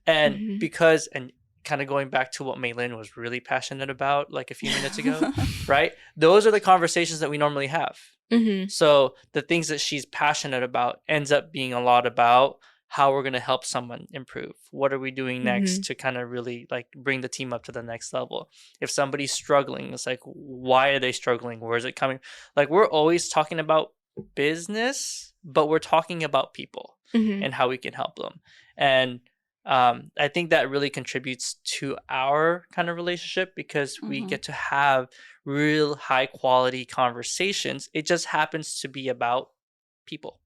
And Mhm. because, and kind of going back to what Malyn was really passionate about like a few minutes ago, right? Those are the conversations that we normally have. Mhm. So the things that she's passionate about ends up being a lot about how we're going to help someone improve. What are we doing next to kind of really like bring the team up to the next level? If somebody's struggling, it's like, why are they struggling? Where is it coming? Like we're always talking about business, but we're talking about people Mhm. and how we can help them. And I think that really contributes to our kind of relationship because we Mhm. get to have real high quality conversations. It just happens to be about people.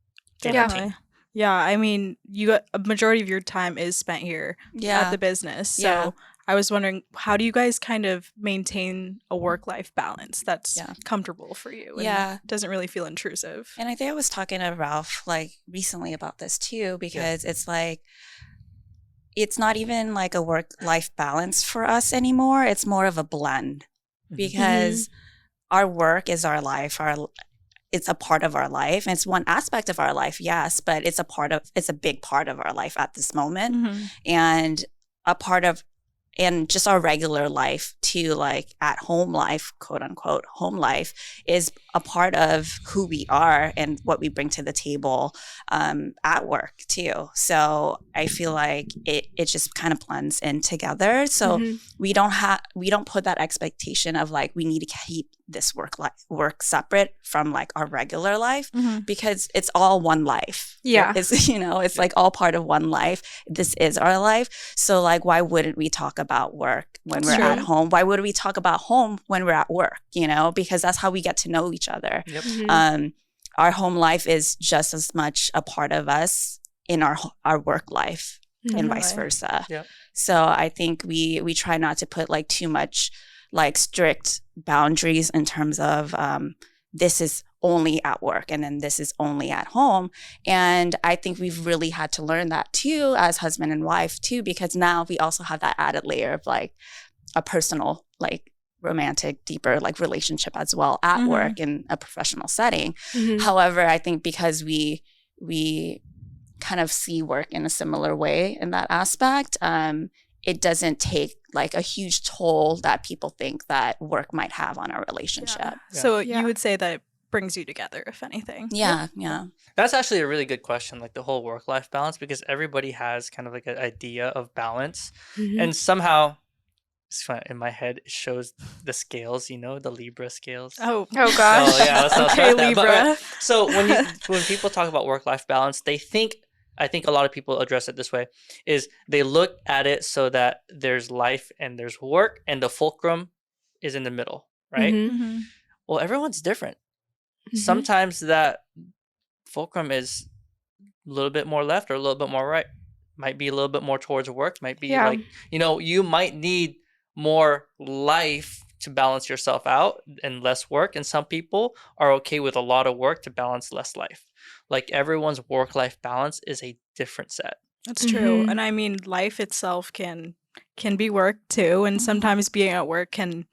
and our team. Definitely. Yeah, I mean, you got a majority of your time is spent here at Yeah. the business. So Yeah. I was wondering, how do you guys kind of maintain a work-life balance that's Yeah. comfortable for you and Yeah. doesn't really feel intrusive? And I think I was talking to Ralph like recently about this too, because it's like, it's not even like a work-life balance for us anymore. It's more of a blend because our work is our life. It's a part of our life. And it's one aspect of our life, yes, but it's a big part of our life at this moment. Mhm. And a part of, and just our regular life too, like at home life, quote unquote, home life is a part of who we are and what we bring to the table at work too. So I feel like it just kind of blends in together. So Mhm. we don't put that expectation of like, we need to keep this work separate from like our regular life Mhm. because it's all one life. Yeah. It's, it's like all part of one life. This is our life. So like, why wouldn't we talk about work when That's we're at true. home? Why would we talk about home when we're at work? Because that's how we get to know each other. Yep. Mhm. Our home life is just as much a part of us in our work life and vice Definitely. versa. Yep. So I think we try not to put like too much like strict boundaries in terms of this is only at work and then this is only at home. And I think we've really had to learn that too as husband and wife too, because now we also have that added layer of like a personal, like romantic, deeper like relationship as well at Mhm. work in a professional setting. Mhm. However, I think because we kind of see work in a similar way in that aspect, it doesn't take like a huge toll that people think that work might have on our relationship. Yeah. So Yeah. you would say that it brings you together, if anything. Yeah. That's actually a really good question, like the whole work-life balance, because everybody has kind of like an idea of balance. Mhm. And somehow, it's fun, in my head, it shows the scales, you know, the Libra scales. Oh, Oh gosh. So, yeah, let's not okay, start that. But, Libra. so when people talk about work-life balance, I think a lot of people address it this way, is they look at it so that there's life and there's work and the fulcrum is in the middle, right? Mhm. Mhm. Well, everyone's different. Mhm. Sometimes that fulcrum is a little bit more left or a little bit more right. Might be a little bit more towards work, might be Yeah. like, you know, you might need more life to balance yourself out and less work. And some people are okay with a lot of work to balance less life. Like everyone's work-life balance is a different set. That's true. Mhm. And I mean, life itself can be work too, and Mhm. sometimes being at work can,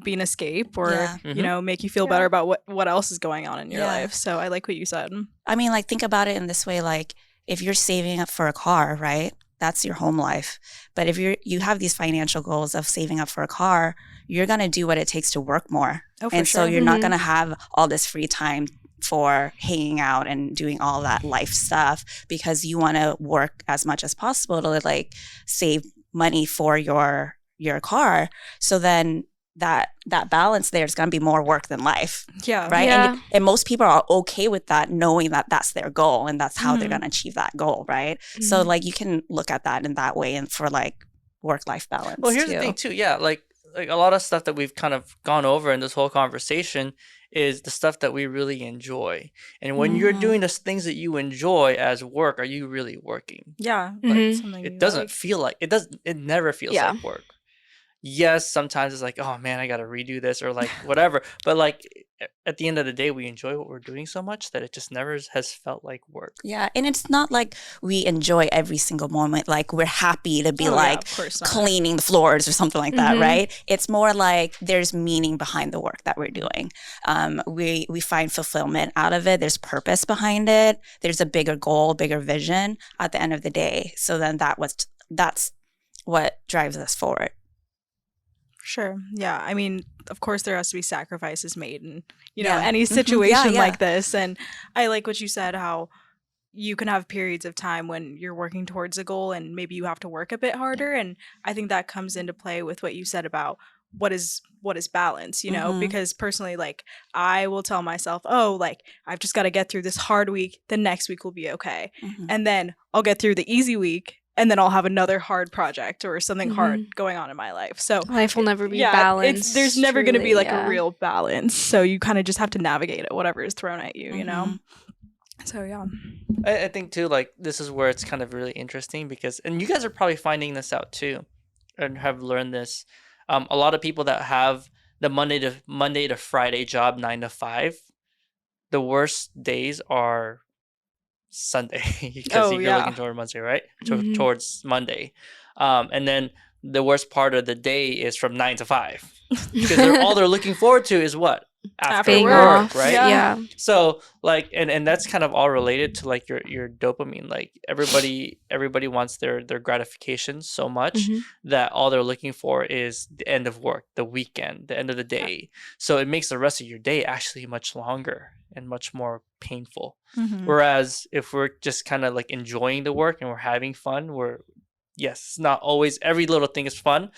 be an escape or, Yeah. Mhm. Make you feel Yeah. better about what else is going on in your Yeah. life. So I like what you said. I mean, like, think about it in this way. Like, if you're saving up for a car, right? That's your home life. But if you have these financial goals of saving up for a car, you're going to do what it takes to work more. Oh, for And so sure. you're not Mhm. going to have all this free time for hanging out and doing all that life stuff because you want to work as much as possible to like save money for your car. So then that balance there is going to be more work than life, Yeah. right? Yeah. And most people are okay with that, knowing that that's their goal and that's how they're Mhm. going to achieve that goal, right? So Mhm. like you can look at that in that way and for like work-life balance. Well, here's too. the thing too. Yeah, like a lot of stuff that we've kind of gone over in this whole conversation is the stuff that we really enjoy. And when you're Mhm. doing the things that you enjoy as work, are you really working? Yeah. Mhm. Like something It you doesn't like. feel like it never feels Yeah. like work. Yes, sometimes it's like, oh man, I gotta redo this or like whatever. But like at the end of the day, we enjoy what we're doing so much that it just never has felt like work. Yeah, and it's not like we enjoy every single moment. Like we're happy to be Oh, yeah, like of course not. cleaning the floors or something like that, Mhm. right? It's more like there's meaning behind the work that we're doing. We find fulfillment out of it. There's purpose behind it. There's a bigger goal, bigger vision at the end of the day. So then that's what drives us forward. Sure. Yeah. I mean, of course, there has to be sacrifices made in, Yeah. any Mhm. situation Yeah. like this. And I like what you said, how you can have periods of time when you're working towards a goal and maybe you have to work a bit harder. And I think that comes into play with what you said about what is balance, Mhm. because personally, like, I will tell myself, oh, like, I've just got to get through this hard week. The next week will be okay. Mhm. And then I'll get through the easy week. And then I'll have another hard project or something hard Mhm. going on in my life. So Life will never be yeah, balanced. there's never going to be truly, like yeah. a real balance. So you kind of just have to navigate it, whatever is thrown at you, you know? Mhm. So yeah. I think too, like this is where it's kind of really interesting because, and you guys are probably finding this out too, and have learned this. A lot of people that have the Monday to Friday job 9 to 5, the worst days are Sunday because Oh, you're yeah. looking toward Monday, right? Mhm. Towards Monday, and then the worst part of the day is from 9 to 5 because all they're looking forward to is what after Being work, work, off, right? Yeah. Yeah. So like and that's kind of all related to like your dopamine. Like everybody wants their gratification so much Mhm. that all they're looking for is the end of work, the weekend, the end of the day. So it makes the rest of your day actually much longer and much more painful. Mhm. Whereas if we're just kind of like enjoying the work and we're having fun, yes, it's not always every little thing is fun.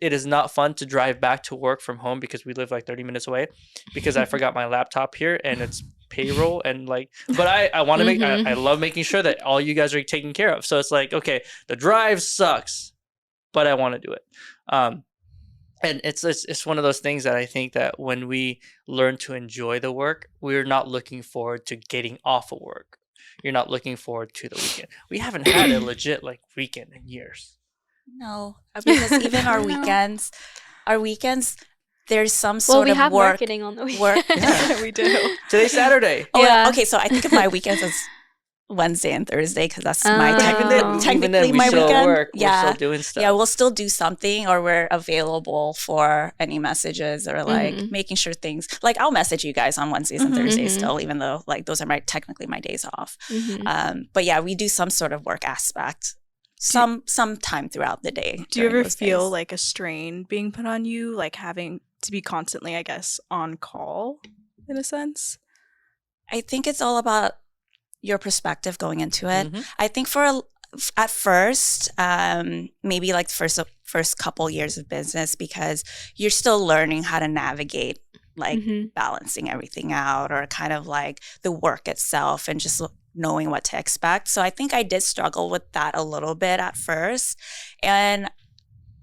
It is not fun to drive back to work from home because we live like 30 minutes away because I forgot my laptop here and it's payroll and like, but I want to make, Mhm. I love making sure that all you guys are taken care of. So it's like, okay, the drive sucks, but I want to do it. And it's one of those things that I think that when we learn to enjoy the work, we're not looking forward to getting off of work. you're not looking forward to the weekend. We haven't had a legit like weekend in years. No, because even No. our weekends, there's some Well, sort we of have work. marketing on the weekend. work- Yeah. We do. Today's Saturday. Oh, Yeah. okay. So I think of my weekends as Wednesday and Thursday because that's my Oh. technically we my still weekend. work. Yeah. We're still doing stuff. Yeah, we'll still do something, or we're available for any messages, or like Mhm. making sure things. Like I'll message you guys on Wednesdays and Mhm. Thursdays Mhm. still, even though like those are technically my days off. Mhm. But yeah, we do some sort of work aspect some time throughout the day. Do you during ever those feel days. like a strain being put on you, like having to be constantly, I guess, on call in a sense? I think it's all about your perspective going into it. Mhm. I think at first, maybe like first couple years of business, because you're still learning how to navigate like Mhm. balancing everything out, or kind of like the work itself, and just knowing what to expect. So I think I did struggle with that a little bit at first. And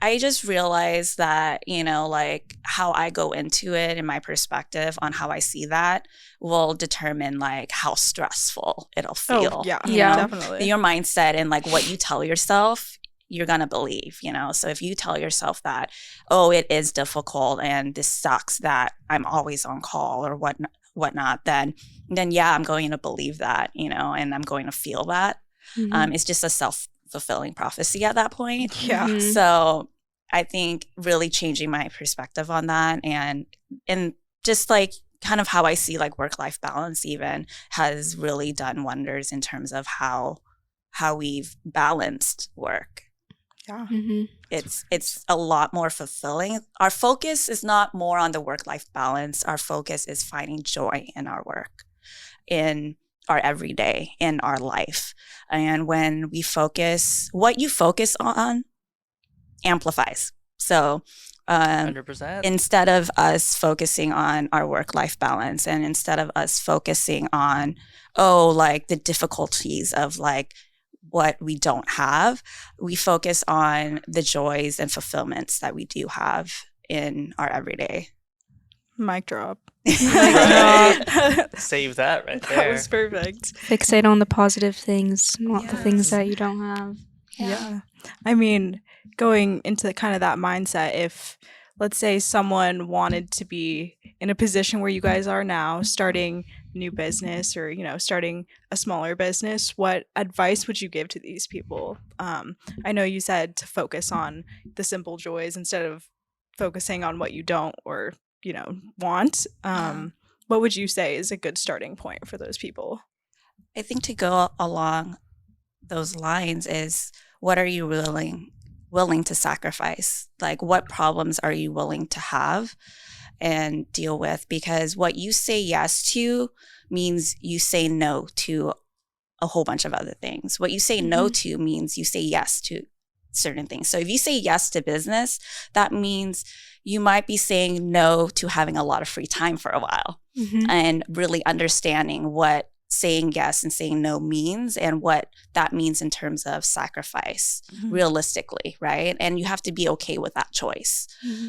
I just realized that, like how I go into it and my perspective on how I see that will determine like how stressful it'll feel. Oh, yeah, you Yeah. know? definitely. Your mindset and like what you tell yourself, you're going to believe, So if you tell yourself that, oh, it is difficult and this sucks that I'm always on call or whatnot, then yeah, I'm going to believe that, and I'm going to feel that. Mhm. It's just a self-fulfilling prophecy at that point. Yeah. Mhm. So I think really changing my perspective on that, and just like kind of how I see like work-life balance even has really done wonders in terms of how we've balanced work. Yeah. Mhm. It's a lot more fulfilling. Our focus is not more on the work-life balance. Our focus is finding joy in our work, in our everyday, in our life. And when we focus, what you focus on amplifies. So 100%. instead of us focusing on our work-life balance, and instead of us focusing on, like the difficulties of like what we don't have, we focus on the joys and fulfillments that we do have in our everyday. Mic drop. Right. That Save that right there. was perfect. Fixate on the positive things, not the things Yes. that you don't have. Yeah. I mean, going into kind of that mindset, if let's say someone wanted to be in a position where you guys are now, starting a new business, or, starting a smaller business, what advice would you give to these people? I know you said to focus on the simple joys instead of focusing on what you don't or, want. What would you say is a good starting point for those people? I think to go along those lines is, what are you willing to sacrifice? Like, what problems are you willing to have and deal with? Because what you say yes to means you say no to a whole bunch of other things. What you say no to means you say yes to certain things. So if you say yes to business, that means you might be saying no to having a lot of free time for a while, and really understanding what saying yes and saying no means, and what that means in terms of sacrifice realistically, right? And you have to be okay with that choice,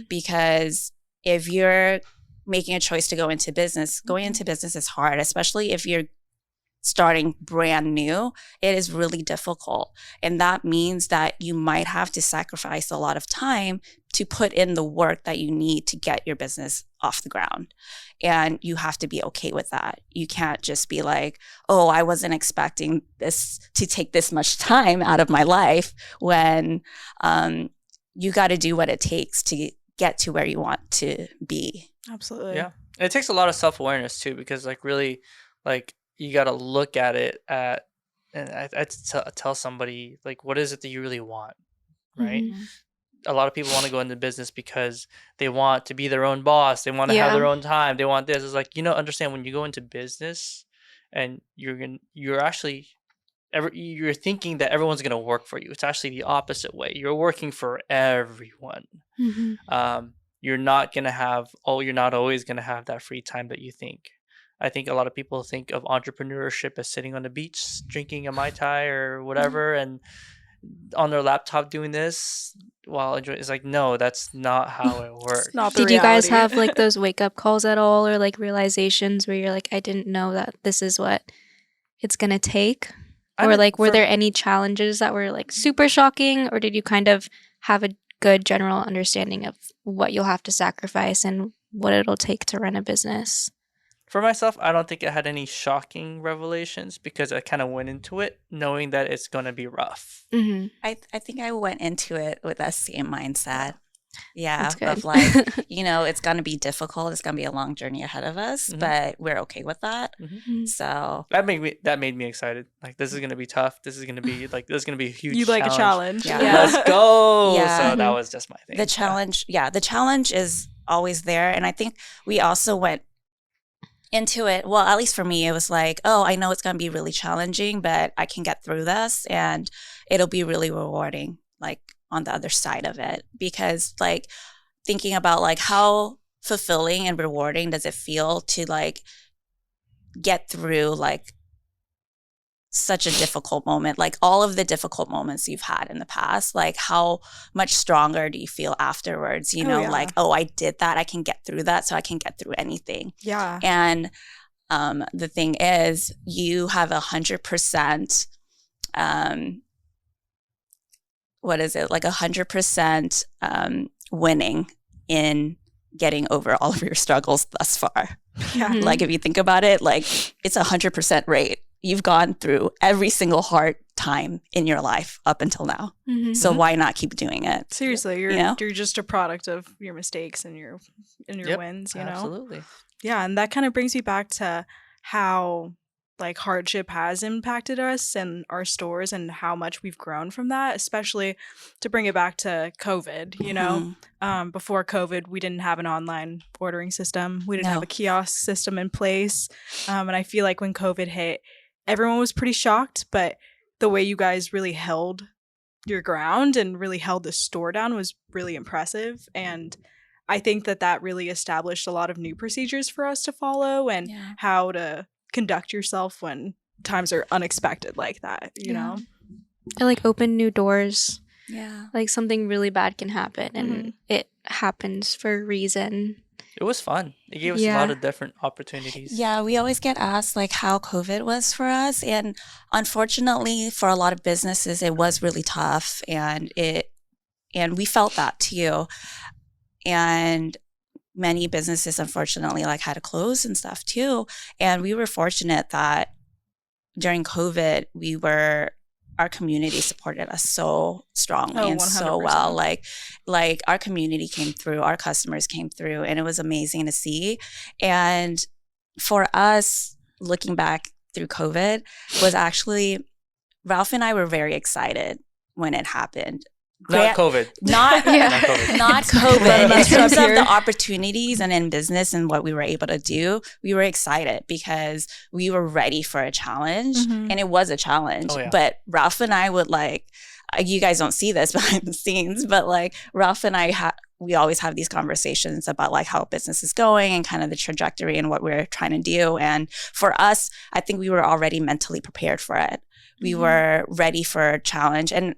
because if you're making a choice to go into business, going into business is hard, especially if you're starting brand new. It is really difficult. And that means that you might have to sacrifice a lot of time to put in the work that you need to get your business off the ground. And you have to be okay with that. You can't just be like, oh, I wasn't expecting this to take this much time out of my life, when you got to do what it takes to get to where you want to be. Absolutely. Yeah. It takes a lot of self-awareness too, because like really like you got to look at it and I tell somebody like, what is it that you really want? Right. A lot of people want to go into business because they want to be their own boss. They want to have their own time. They want this. It's like, understand, when you go into business and you're actually you're thinking that everyone's going to work for you. It's actually the opposite way. You're working for everyone. You're not always going to have that free time that you think. I think a lot of people think of entrepreneurship as sitting on the beach, drinking a Mai Tai or whatever, and on their laptop doing this while enjoying. It's like, no, that's not how it works. It's not the Did you guys reality. have like those wake up calls at all, or like realizations where you're like, I didn't know that this is what it's going to take? I Or mean, like, were for- there any challenges that were like super shocking, or did you kind of have a good general understanding of what you'll have to sacrifice and what it'll take to run a business? For myself, I don't think I had any shocking revelations because I kind of went into it knowing that it's going to be rough. Mm-hmm. I think I went into it with that same mindset. Yeah, That's good. of like, it's going to be difficult. It's going to be a long journey ahead of us, Mhm. but we're okay with that. Mhm. So That made me excited. Like, this is going to be tough. This is going to be a huge You like a challenge. Yeah. Let's go. Yeah. So that Mhm. was just my thing. the challenge is always there. And I think we also went into it. Well, at least for me, it was like, oh, I know it's going to be really challenging, but I can get through this and it'll be really rewarding, like on the other side of it. Because like thinking about like how fulfilling and rewarding does it feel to like get through like such a difficult moment, like all of the difficult moments you've had in the past, like how much stronger do you feel afterwards? Yeah. Like, oh, I did that. I can get through that. So I can get through anything. Yeah. And the thing is, you have 100%, what is it? Like 100% winning in getting over all of your struggles thus far. Yeah. Mhm. Like if you think about it, like it's 100% rate. You've gone through every single hard time in your life up until now. Mhm. So Mhm. why not keep doing it? Seriously, you're You know? you're just a product of your mistakes and your Yep, wins, you know? Absolutely. Yeah, and that kind of brings me back to how like hardship has impacted us and our stores and how much we've grown from that, especially to bring it back to COVID, you know. Mhm. Before COVID, we didn't have an online ordering system. We didn't have No. a kiosk system in place. And I feel like when COVID hit, everyone was pretty shocked, but the way you guys really held your ground and really held the store down was really impressive. And I think that really established a lot of new procedures for us to follow and Yeah. how to conduct yourself when times are unexpected like that, you Yeah. know? It like opened new doors. Yeah. Like something really bad can happen, and Mhm. it happens for a reason. It was fun. It gave us a Yeah. lot of different opportunities. Yeah, we always get asked like how COVID was for us. And unfortunately for a lot of businesses, it was really tough and we felt that too. And many businesses unfortunately like had to close and stuff too. And we were fortunate that during COVID, our community supported us so strongly and so 100%. well. Like our community came through, our customers came through, and it was amazing to see. And for us, looking back through COVID, was actually Ralph and I were very excited when it happened. Not COVID. Not Yeah. Not COVID. not Let COVID. them In terms stop of here. the opportunities and in business and what we were able to do, we were excited because we were ready for a challenge. Mhm. And it was a challenge. Oh, yeah. But Ralph and I would like, you guys don't see this behind the scenes, but like Ralph and I, we always have these conversations about like how business is going and kind of the trajectory and what we're trying to do. And for us, I think we were already mentally prepared for it. We were ready for a challenge. And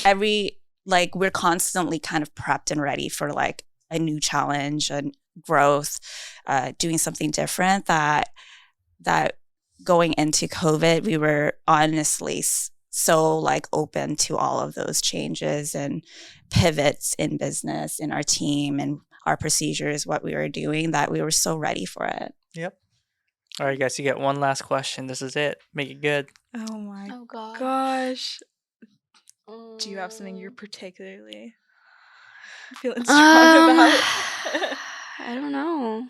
we're constantly kind of prepped and ready for like a new challenge and growth, doing something different that going into COVID, we were honestly so like open to all of those changes and pivots in business, in our team and our procedures, what we were doing, that we were so ready for it. Yep. All right, guys, you get one last question. This is it. Make it good. Oh my Oh god. gosh. Do you have something you're particularly feeling strong about? I don't know.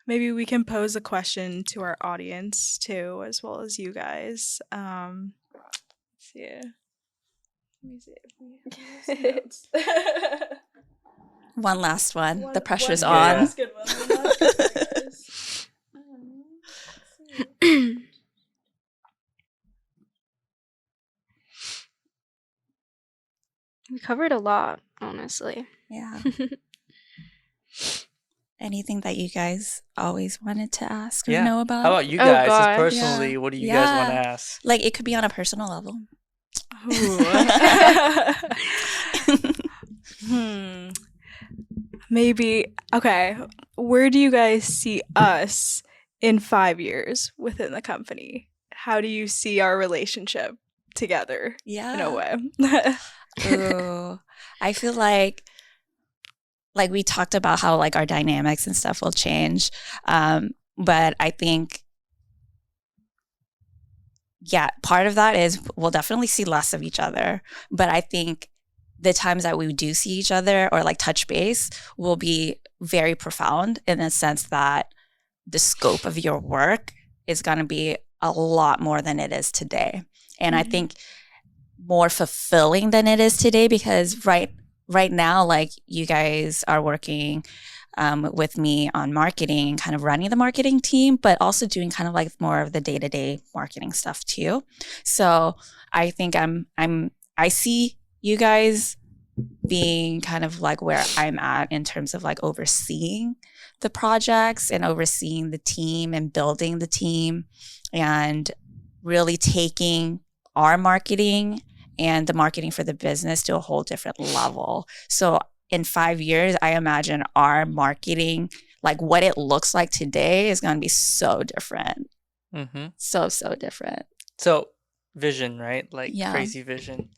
Maybe we can pose a question to our audience too, as well as you guys. Let's see. Let me see if we have notes. One last one. The pressure's one on. last good one. One last good one, guys. Let's see. We covered a lot, honestly. Yeah. Anything that you guys always wanted to ask or Yeah. know about? How about you Oh, guys? God. Just personally, Yeah. what do you guys want to Yeah. ask? Like it could be on a personal level. Maybe, okay, where do you guys see us in 5 years within the company, how do you see our relationship together in a way? Ooh, I feel like we talked about how like our dynamics and stuff will change. But I think, yeah, part of that is we'll definitely see less of each other. But I think the times that we do see each other or like touch base will be very profound in the sense that the scope of your work is going to be a lot more than it is today. And I think more fulfilling than it is today, because right now, like you guys are working with me on marketing and kind of running the marketing team, but also doing kind of like more of the day-to-day marketing stuff too. So I think I see you guys being kind of like where I'm at in terms of like overseeing the projects and overseeing the team and building the team and really taking our marketing and the marketing for the business to a whole different level. So in 5 years, I imagine our marketing, like what it looks like today, is going to be so different. So different. So vision, right? Like crazy vision.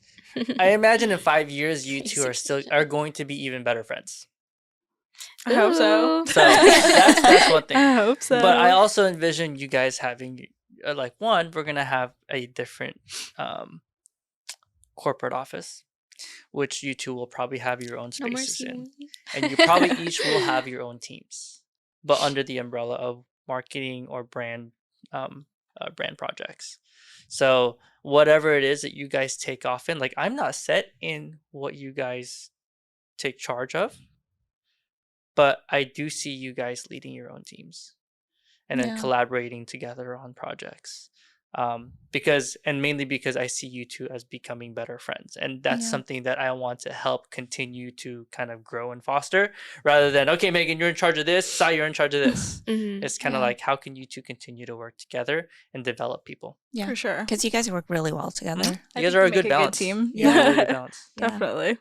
I imagine in 5 years, you two are going to be even better friends. I hope so. So that's one thing. I hope so. But I also envision you guys having like one, we're gonna have a different corporate office, which you two will probably have your own spaces in, and you probably each will have your own teams, but under the umbrella of marketing or brand projects. So whatever it is that you guys take off in, like I'm not set in what you guys take charge of, but I do see you guys leading your own teams and then collaborating together on projects. Mainly because I see you two as becoming better friends. And that's something that I want to help continue to kind of grow and foster, rather than, okay, Megan, you're in charge of this, Sai, you're in charge of this. It's kind of like, how can you two continue to work together and develop people? Yeah, for sure. Because you guys work really well together. You guys are a good balance. Team. Yeah, really good balance. Definitely.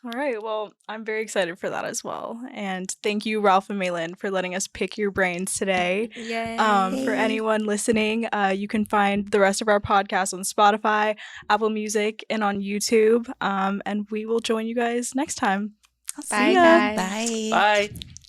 All right. Well, I'm very excited for that as well. And thank you, Ralph and Malyn, for letting us pick your brains today. Yay. For anyone listening, you can find the rest of our podcast on Spotify, Apple Music, and on YouTube. And we will join you guys next time. Bye, guys. Bye. Bye.